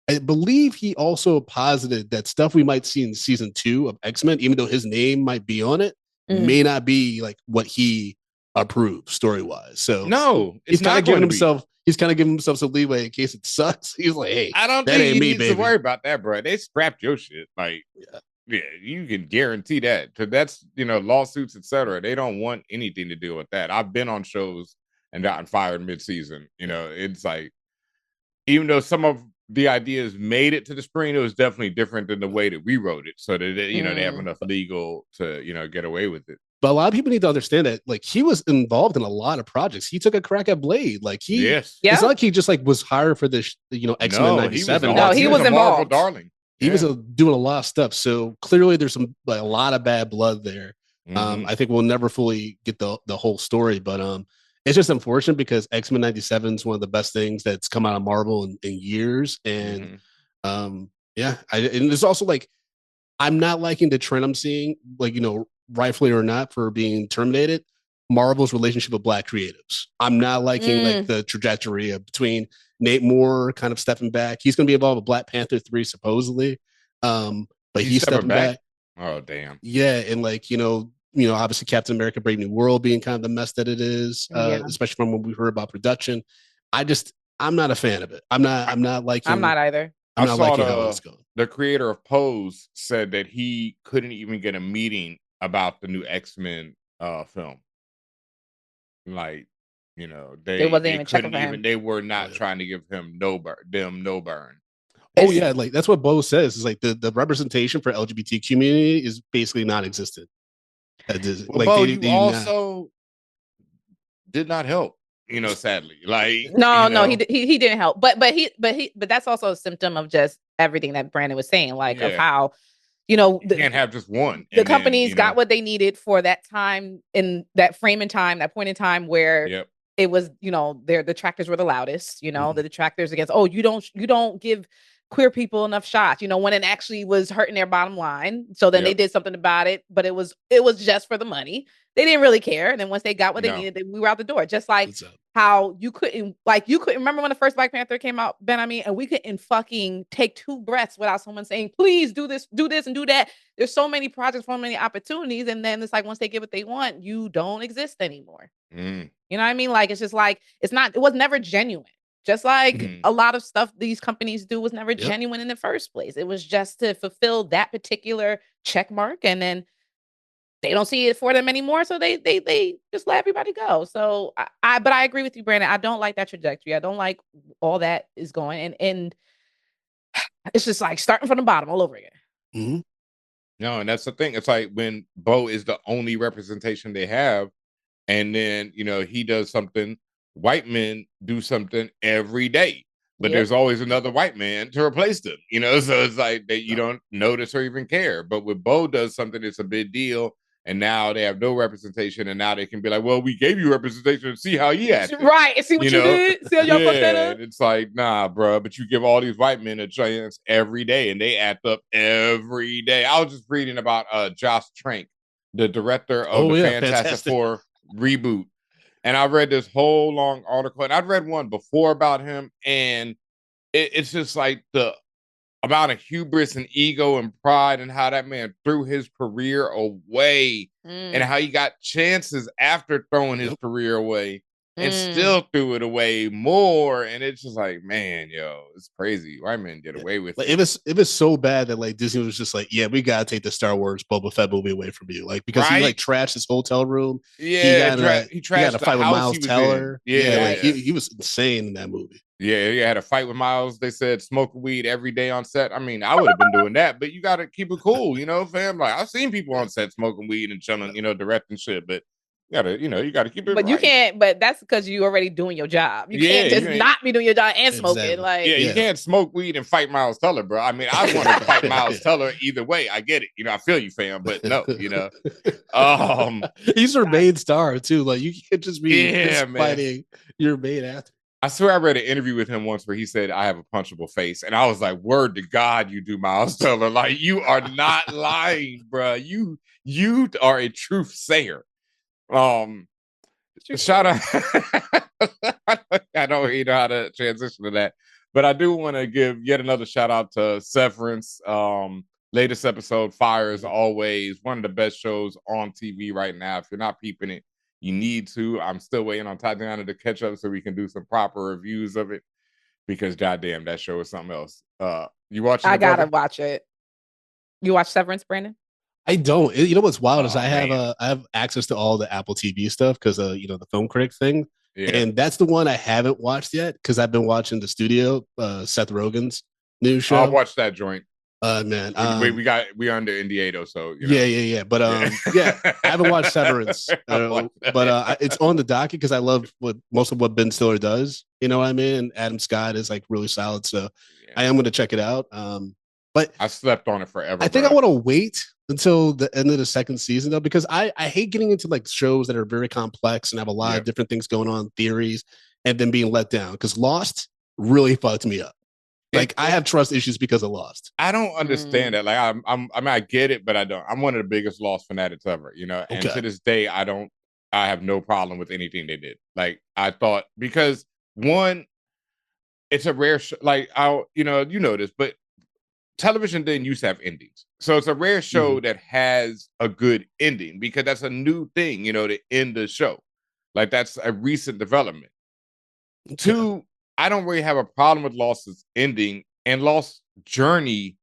I believe he also posited that stuff we might see in season 2 of X-Men, even though his name might be on it, may not be like what he approved story-wise. So he's kind of giving himself some leeway in case it sucks. He's like, hey, I don't think he needs to worry about that, bro. They scrapped your shit. Like, yeah, you can guarantee that, because that's, lawsuits, etc. They don't want anything to do with that. I've been on shows and gotten fired mid-season. It's like, even though some of the ideas made it to the screen, it was definitely different than the way that we wrote it. So that they have enough legal to get away with it. But a lot of people need to understand that, like, he was involved in a lot of projects. He took a crack at Blade. Like, it's not like he just like was hired for this, X-Men 97. He was involved. Darling. He was doing a lot of stuff. So clearly there's a lot of bad blood there. I think we'll never fully get the whole story, but it's just unfortunate because X-Men 97 is one of the best things that's come out of Marvel in years. And yeah, and it's also like, I'm not liking the trend I'm seeing, like, rightfully or not, for being terminated. Marvel's relationship with Black creatives. I'm not liking like the trajectory of between Nate Moore kind of stepping back. He's going to be involved with Black Panther 3 supposedly, but he's stepping back. Oh damn. Yeah, and like obviously Captain America: Brave New World being kind of the mess that it is, especially from when we heard about production. I'm not a fan of it. I'm not liking. I'm not either. I'm not liking how it's going. The creator of Pose said that he couldn't even get a meeting about the new X-Men film. Like, they wasn't even checking for him. They were not trying to give him no burn. Oh yeah, like that's what Bo says. Is like the representation for LGBT community is basically non-existent. Like Bo, you also did not help. Sadly, like no, he didn't help. But that's also a symptom of just everything that Brandon was saying, like of how you can't have just one. The companies got what they needed for that time, in that frame in time, that point in time where it was, their detractors were the loudest. The detractors against, you don't give queer people enough shots, when it actually was hurting their bottom line. So then they did something about it, but it was just for the money. They didn't really care. And then once they got what they needed, we were out the door. Just like how you couldn't remember when the first Black Panther came out, Ben, and we couldn't fucking take 2 breaths without someone saying, please do this and do that. There's so many projects, so many opportunities. And then it's like, once they get what they want, you don't exist anymore. You know what I mean? Like, it's just like, it was never genuine. Just like a lot of stuff these companies do was never genuine in the first place. It was just to fulfill that particular check mark, and then they don't see it for them anymore, so they just let everybody go. So but I agree with you, Brandon. I don't like that trajectory. I don't like all that is going, and it's just like starting from the bottom all over again. No, and that's the thing. It's like when Bo is the only representation they have, and then he does something. White men do something every day, but there's always another white man to replace them, so it's like that you don't notice or even care. But with Bo does something, it's a big deal, and now they have no representation, and now they can be like, well, we gave you representation and see how you acted. Right, and see what you did, see how y'all fucked that up. It's like, nah, bro, but you give all these white men a chance every day, and they act up every day. I was just reading about Josh Trank, the director of the Fantastic Four reboot. And I read this whole long article, and I'd read one before about him, and it's just like the amount of hubris and ego and pride, and how that man threw his career away, and how he got chances after throwing his career away, and still threw it away more. And it's just like, man, it's crazy. White men get away with it. It was so bad that like Disney was just like, yeah, we gotta take the Star Wars Boba Fett movie away from you, like because he like trashed his hotel room. He trashed a fight with Miles Teller. Like, he was insane in that movie. Yeah, he had a fight with Miles. They said smoking weed every day on set. I mean, I would have been doing that, but you got to keep it cool, fam. Like, I've seen people on set smoking weed and chilling, directing shit, but you gotta keep it. But you can't. But that's because you already doing your job. You can't just not be doing your job and smoking. Like, you can't smoke weed and fight Miles Teller, bro. I mean, I want to fight Miles Teller either way. I get it. I feel you, fam. But no, he's your main star too. Like, you can't just be fighting your main actor. I swear I read an interview with him once where he said, I have a punchable face. And I was like, word to God, you do, Miles Teller. Like, you are not lying, bro. You are a truth sayer. Shout out. I don't even know how to transition to that, but I do want to give yet another shout out to Severance. Latest episode, fire as always. One of the best shows on TV right now. If you're not peeping it, you need to. I'm still waiting on Tatiana to catch up so we can do some proper reviews of it, because goddamn, that show is something else. You watching? I gotta watch it. You watch Severance, Brandon? I don't. You know what's wild is I have access to all the Apple TV stuff because the film critic thing, and that's the one I haven't watched yet because I've been watching The Studio, Seth Rogen's new show. I'll watch that joint. Man, we under NDA though, so yeah. But I haven't watched Severance, but it's on the docket because I love most of what Ben Stiller does. You know what I mean? And Adam Scott is like really solid, so I am going to check it out. But I slept on it forever. I think I want to wait until the end of the second season though, because I hate getting into like shows that are very complex and have a lot of different things going on, theories, and then being let down. Because Lost really fucked me up. Like I have trust issues because of Lost. I don't understand that. Like I mean, I get it, but I don't. I'm one of the biggest Lost fanatics ever, you know. And to this day, I have no problem with anything they did. Like I thought, because one, it's a rare like you know this, but television didn't used to have endings. So it's a rare show that has a good ending, because that's a new thing, you know, to end the show. Like that's a recent development. Two, I don't really have a problem with Lost's ending, and Lost's journey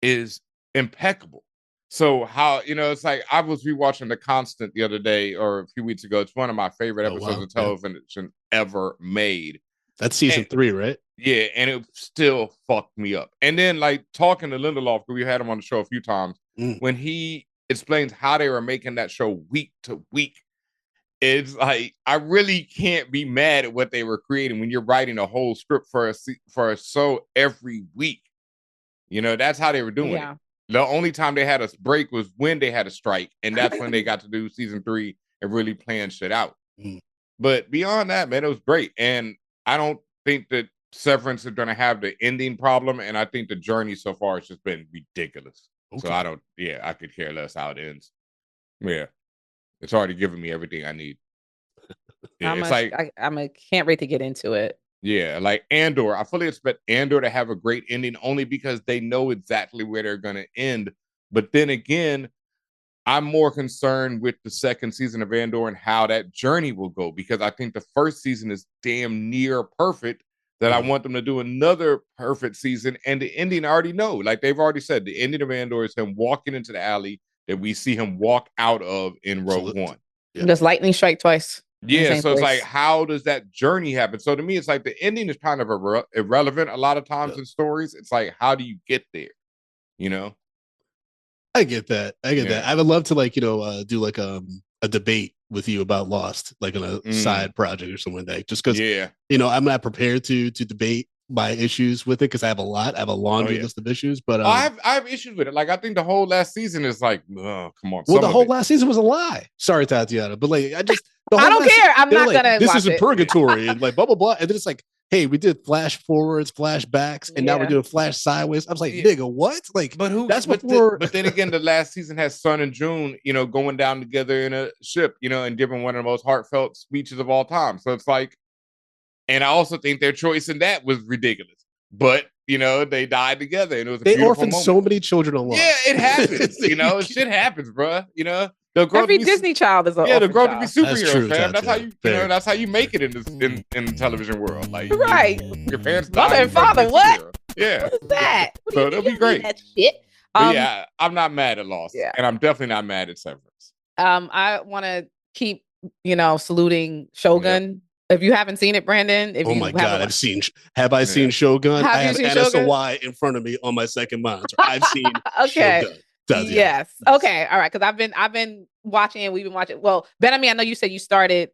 is impeccable. So how, you know, it's like I was rewatching The Constant the other day or a few weeks ago. It's one of my favorite episodes of television ever made. That's season 3, right? Yeah, and it still fucked me up. And then like talking to Lindelof, because we had him on the show a few times, when he explains how they were making that show week to week, it's like I really can't be mad at what they were creating when you're writing a whole script for a show every week. You know, that's how they were doing it. The only time they had a break was when they had a strike, and that's when they got to do season 3 and really plan shit out. But beyond that, man, it was great. And I don't think that Severance is going to have the ending problem, and I think the journey so far has just been ridiculous. So I don't, I could care less how it ends. Yeah, it's already given me everything I need. I can't wait to get into it. Yeah, like Andor, I fully expect Andor to have a great ending, only because they know exactly where they're going to end. But then again, I'm more concerned with the second season of Andor and how that journey will go, because I think the first season is damn near perfect, that I want them to do another perfect season. And the ending I already know. Like they've already said, the ending of Andor is him walking into the alley that we see him walk out of in Rogue One. Just lightning strike twice. Yeah, so it's like, how does that journey happen? So to me, it's like the ending is kind of irrelevant a lot of times in stories. It's like, how do you get there? You know? I get that. I would love to like, you know, do like a debate with you about Lost, like in a side project or something like that. Just because, you know, I'm not prepared to debate my issues with it, because I have a laundry list of issues. But I have issues with it. Like I think the whole last season is like, oh, come on. Well, the whole last season was a lie. Sorry, Tatiana, but like I don't care. I'm not gonna. This is in purgatory and like blah blah blah, and then it's like, hey, we did flash forwards, flashbacks, and now we're doing flash sideways. I was like, nigga, what? Like, but who? That's before. But then again, the last season has Sun and June, you know, going down together in a ship, you know, and giving one of the most heartfelt speeches of all time. So it's like, and I also think their choice in that was ridiculous. But you know, they died together, and it was they orphaned so many children along. Yeah, it happens. You know, shit happens, bro. You know. Every Disney child is a they'll grow up to be superheroes, that's true, fam. That's how you know. That's how you make it in the television world. Like, your parents, mother and father. What? Yeah, what is that? So it'll be great. That shit. Yeah, I'm not mad at Lost, and I'm definitely not mad at Severance. I want to keep, you know, saluting Shogun. If you haven't seen it, Brandon. Oh my God, I've seen. Have I seen Shogun? I have NSOY in front of me on my second monitor. I've seen Shogun. Yes. Okay. All right. Because I've been watching. We've been watching. Well, Ben, I mean, I know you said you started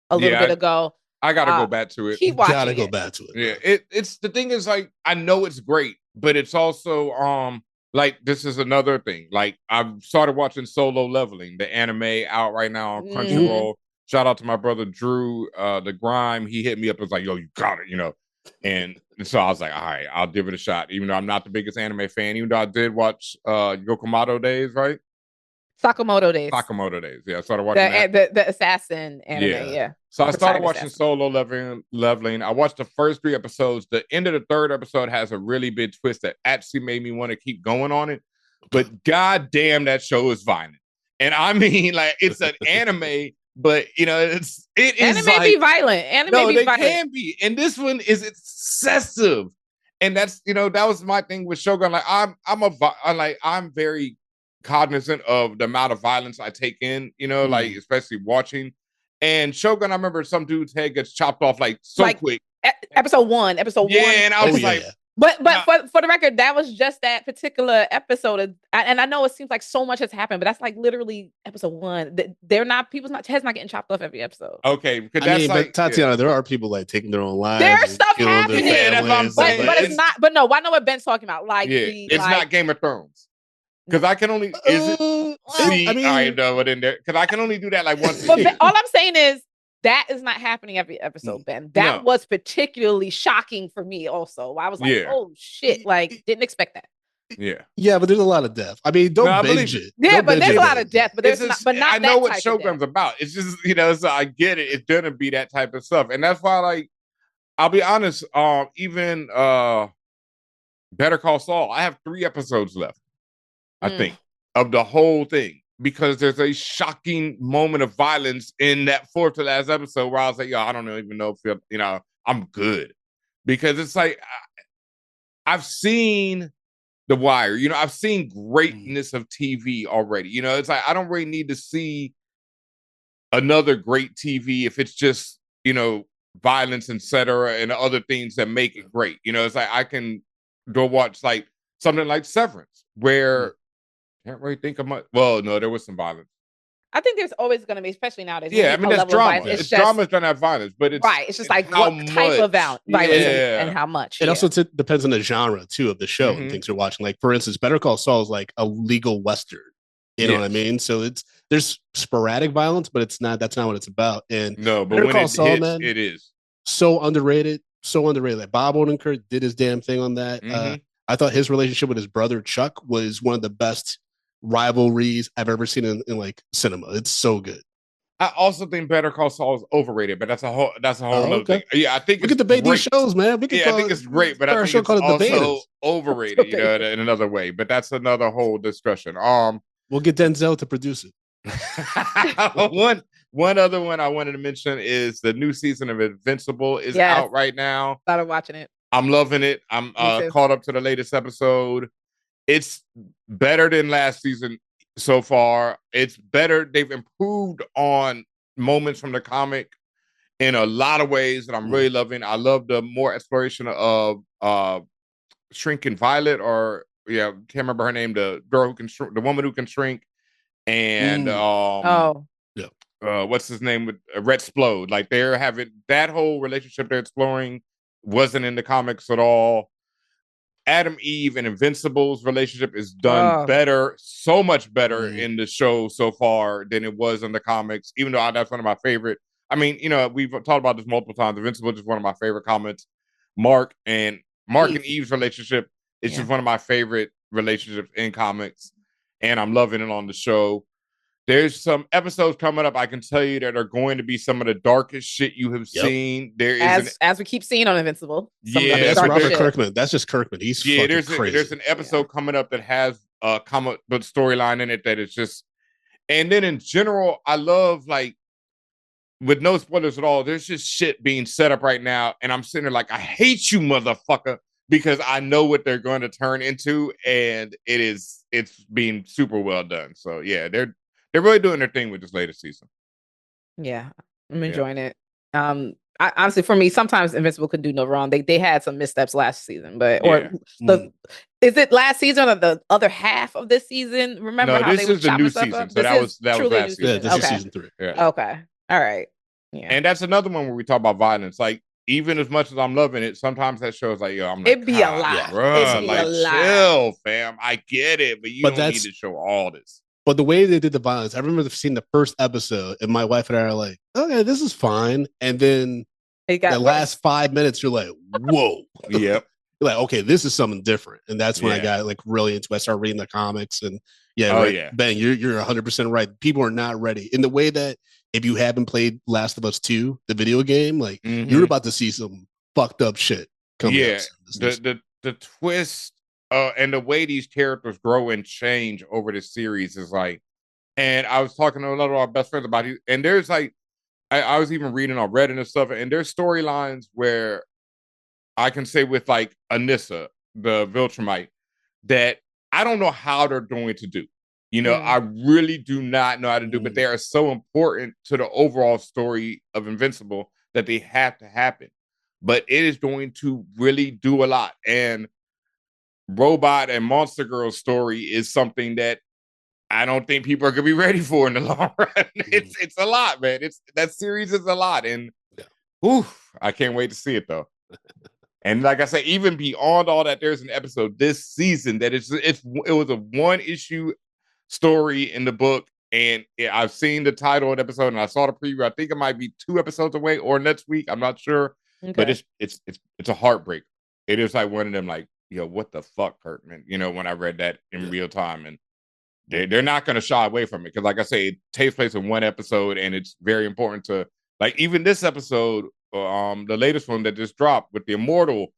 a little bit ago. I gotta go back to it. Keep watching. Gotta go back to it. Yeah. It's the thing is, like, I know it's great, but it's also like, this is another thing. Like, I've started watching Solo Leveling, the anime out right now on Crunchyroll. Shout out to my brother Drew, the Grime. He hit me up and was like, yo, you got it, you know. And so I was like, all right, I'll give it a shot. Even though I'm not the biggest anime fan, even though I did watch Yokomoto Days, right? Sakamoto Days. Yeah. I started watching the assassin anime, yeah. So I started watching Solo Leveling. I watched the first 3 episodes. The end of the 3rd episode has a really big twist that actually made me want to keep going on it. But goddamn, that show is violent. And I mean, like, it's an anime. But you know, it is anime like, be violent. They can be, and this one is excessive. And that's, you know, that was my thing with Shogun. Like I'm very cognizant of the amount of violence I take in. You know, like especially watching. And Shogun, I remember some dude's head gets chopped off like quick. Episode one. Yeah, and I was like. But for the record, that was just that particular episode, and I know it seems like so much has happened, but that's like literally episode 1. They're not heads not getting chopped off every episode. Okay, because that's but Tatiana, there are people like taking their own lives. There's stuff happening, that's what I'm saying. But it's not. But no, I know what Ben's talking about. Like, it's not Game of Thrones. Because I can only I know it in there because I can only do that like once a year. All I'm saying is that is not happening every episode, Ben. That was particularly shocking for me. Also, I was like, "Oh shit!" Like, didn't expect that. Yeah, but there's a lot of death. I mean, don't binge it. Yeah, but there's a lot of death. But there's not. But not. I know what Shogun's about. It's just so I get it. It's gonna be that type of stuff, and that's why, like, I'll be honest. Even Better Call Saul, I have 3 episodes left. I think of the whole thing because there's a shocking moment of violence in that 4th to last episode where I was like, "Yo, I don't even know if I'm good," because it's like I've seen The Wire. I've seen greatness of TV already. It's like I don't really need to see another great TV if it's just, violence, etc., and other things that make it great. It's like I can go watch like something like Severance, where I can't really think of much. Well, no, there was some violence. I think there's always going to be, especially nowadays. Yeah, I mean, that's drama. It's drama's gonna have violence, but it's right. It's just like what type of violence and how much. It also depends on the genre too of the show and things you're watching. Like, for instance, Better Call Saul is like a legal western. You know what I mean? So there's sporadic violence, but that's not what it's about. And no, but when it hits, man, it is so underrated. So underrated. Like Bob Odenkirk did his damn thing on that. I thought his relationship with his brother Chuck was one of the best rivalries I've ever seen in like cinema. It's so good. I also think Better Call Saul is overrated, but that's a whole other thing. Yeah, I think we could debate these shows, man. I think it's great, but I think it's also overrated, in another way. But that's another whole discussion. We'll get Denzel to produce it. One other one I wanted to mention is the new season of Invincible is out right now. Started watching it. I'm loving it. I'm caught up to the latest episode. It's better than last season so far. It's better. They've improved on moments from the comic in a lot of ways that I'm really loving. I love the more exploration of Shrinking Violet, or can't remember her name, the girl who can the woman who can shrink, and what's his name with Red Splode. Like, they're having that whole relationship they're exploring wasn't in the comics at all. Adam Eve and Invincible's relationship is done better, so much better in the show so far than it was in the comics, even though that's one of my favorite. I mean, we've talked about this multiple times. Invincible is just one of my favorite comics. Mark and Eve's relationship is just one of my favorite relationships in comics, and I'm loving it on the show. There's some episodes coming up, I can tell you, that are going to be some of the darkest shit you have seen. There is as we keep seeing on Invincible. That's Robert Kirkman. That's just Kirkman. He's crazy. There's an episode coming up that has a comic book storyline in it that is just. And then in general, I love, like, with no spoilers at all, there's just shit being set up right now, and I'm sitting there like, I hate you, motherfucker, because I know what they're going to turn into, and it's being super well done. So yeah, they're really doing their thing with this latest season. Yeah, I'm enjoying it. Honestly, for me, sometimes Invincible could do no wrong. They had some missteps last season, but is it last season or the other half of this season? Remember how they were chopping stuff up? So that was last season. Yeah, this is season 3. Yeah. Okay, all right. Yeah, and that's another one where we talk about violence. Like, even as much as I'm loving it, sometimes that show's like, yo, I'm like, it'd be a lot, bro. Like, chill, fam. I get it, but you don't need to show all this. But the way they did the violence, I remember seeing the first episode, and my wife and I are like, okay, this is fine. And then the last 5 minutes, you're like, whoa. Yep. You're like, okay, this is something different. And that's when I got like really into it. I started reading the comics, and Ben, you're 100% right. People are not ready in the way that if you haven't played Last of Us 2, the video game, like you're about to see some fucked up shit coming up. The twist and the way these characters grow and change over the series is like, and I was talking to a lot of our best friends about it, and there's like, I was even reading on Reddit and stuff, and there's storylines where I can say with like Anissa, the Viltrumite, that I don't know how they're going to do. I really do not know how to do, but they are so important to the overall story of Invincible that they have to happen. But it is going to really do a lot. And Robot and Monster Girl's story is something that I don't think people are going to be ready for in the long run. It's a lot, man. That series is a lot. And I can't wait to see it, though. And like I said, even beyond all that, there's an episode this season that it was a one issue story in the book, and I've seen the title of the episode, and I saw the preview. I think it might be 2 episodes away or next week. I'm not sure, but it's a heartbreak. It is like one of them, like, what the fuck, Kurtman? When I read that in real time, and they're not going to shy away from it because, like I say, it takes place in one episode, and it's very important to, like, even this episode, the latest one that just dropped with the Immortal,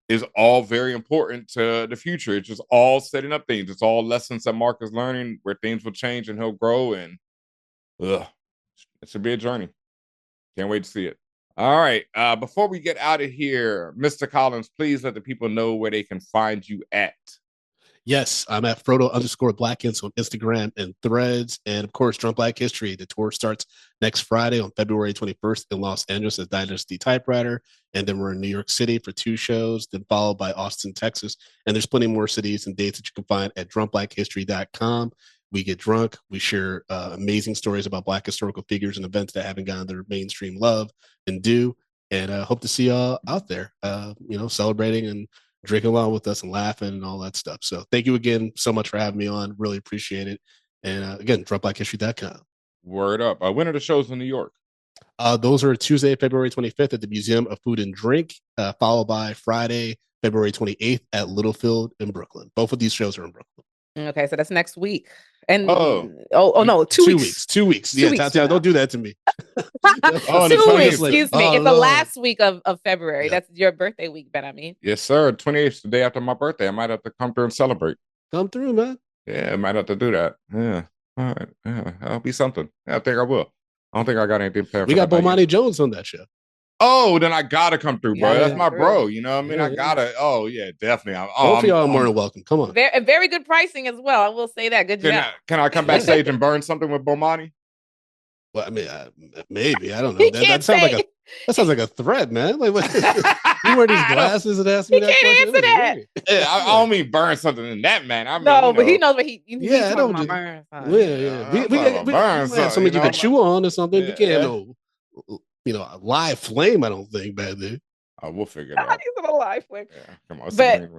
is all very important to the future. It's just all setting up things. It's all lessons that Mark is learning where things will change and he'll grow. And it should be a journey. Can't wait to see it. All right. Before we get out of here, Mr. Collins, please let the people know where they can find you at. Yes, I'm at Frodo_Blackins on Instagram and Threads. And of course, Drunk Black History. The tour starts next Friday on February 21st in Los Angeles as Dynasty Typewriter. And then we're in New York City for 2 shows, then followed by Austin, Texas. And there's plenty more cities and dates that you can find at drunkblackhistory.com. We get drunk. We share amazing stories about Black historical figures and events that haven't gotten their mainstream love and due. And hope to see y'all out there, celebrating and drinking along with us and laughing and all that stuff. So thank you again so much for having me on. Really appreciate it. And again, drunkblackhistory.com. Word up. When are the shows in New York? Those are Tuesday, February 25th at the Museum of Food and Drink, followed by Friday, February 28th at Littlefield in Brooklyn. Both of these shows are in Brooklyn. Okay, so that's next week. And no, 2 weeks. 2 weeks. Yeah, Tatiana, don't do that to me. 2 weeks. Excuse me. It's the last week of February. Yeah. That's your birthday week, Ben. I mean, yes, sir. 28th, the day after my birthday. I might have to come through and celebrate. Come through, man. Yeah, I might have to do that. Yeah. All right. Yeah, that'll be something. Yeah, I think I will. I don't think I got anything planned. We got Bomani Jones on that show. Oh, then I gotta come through, bro. That's my bro. You know what I mean? Yeah, I gotta. Oh, yeah, definitely. Both of y'all are more than welcome. Come on. Very good pricing as well. I will say that. Good job. Can I come backstage and burn something with Bomani? Well, I mean, maybe. I don't know. That sounds like a threat, man. Like, what? You wear these glasses and ask me that question? He can't answer that. Yeah, I don't mean burn something in that man. I mean, but he knows what he. I don't. We have something you can chew on or something. We can't a live flame. I don't think, bad dude. I will figure it out. He's in a live flame. Yeah, come on. But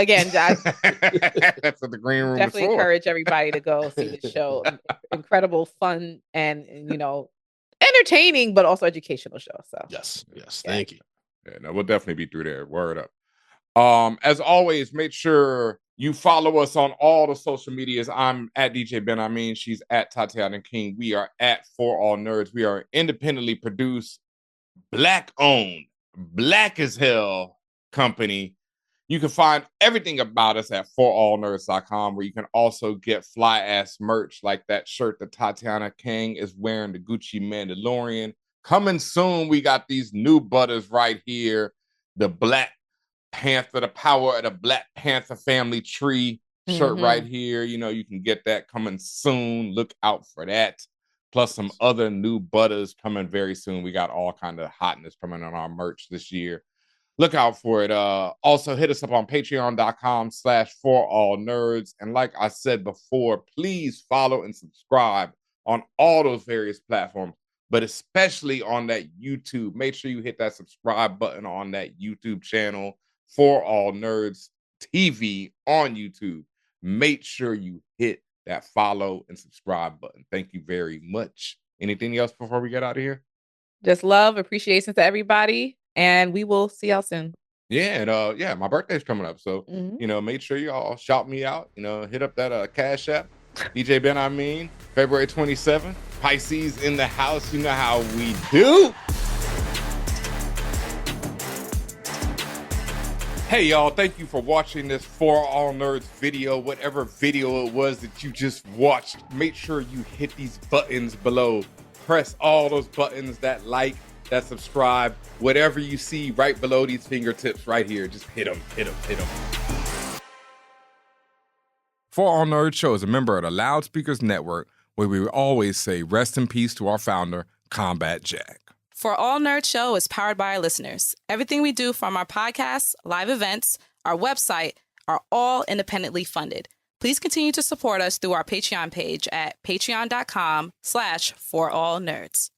again, that's what the green room. Definitely encourage everybody to go see the show. Incredible, fun, and entertaining, but also educational show. So yes, thank you. Yeah, no, we'll definitely be through there. Word up. As always, make sure you follow us on all the social medias. I'm at DJ Ben. I mean, she's at Tatiana King. We are at For All Nerds. We are independently produced, Black-owned, Black as hell company. You can find everything about us at ForAllNerds.com, where you can also get fly ass merch like that shirt that Tatiana King is wearing, the Gucci Mandalorian. Coming soon, we got these new butters right here. The Black Panther, the power of the Black Panther family tree shirt right here. You can get that coming soon. Look out for that. Plus some other new butters coming very soon. We got all kind of hotness coming on our merch this year. Look out for it. Also, hit us up on patreon.com/ForAllNerds. And like I said before, please follow and subscribe on all those various platforms, but especially on that YouTube. Make sure you hit that subscribe button on that YouTube channel, For All Nerds TV on YouTube. Make sure you hit that follow and subscribe button. Thank you very much. Anything else before we get out of here? Just love, appreciation to everybody, and we will see y'all soon. Yeah, and my birthday's coming up, so make sure y'all shout me out. Hit up that Cash App, DJ Ben. I mean, February 27th, Pisces in the house. You know how we do. Hey, y'all, thank you for watching this For All Nerds video, whatever video it was that you just watched. Make sure you hit these buttons below. Press all those buttons, that like, that subscribe, whatever you see right below these fingertips right here. Just hit them. For All Nerds Show is a member of the Loudspeakers Network, where we always say rest in peace to our founder, Combat Jack. For All Nerds Show is powered by our listeners. Everything we do, from our podcasts, live events, our website, are all independently funded. Please continue to support us through our Patreon page at patreon.com/ForAllNerds.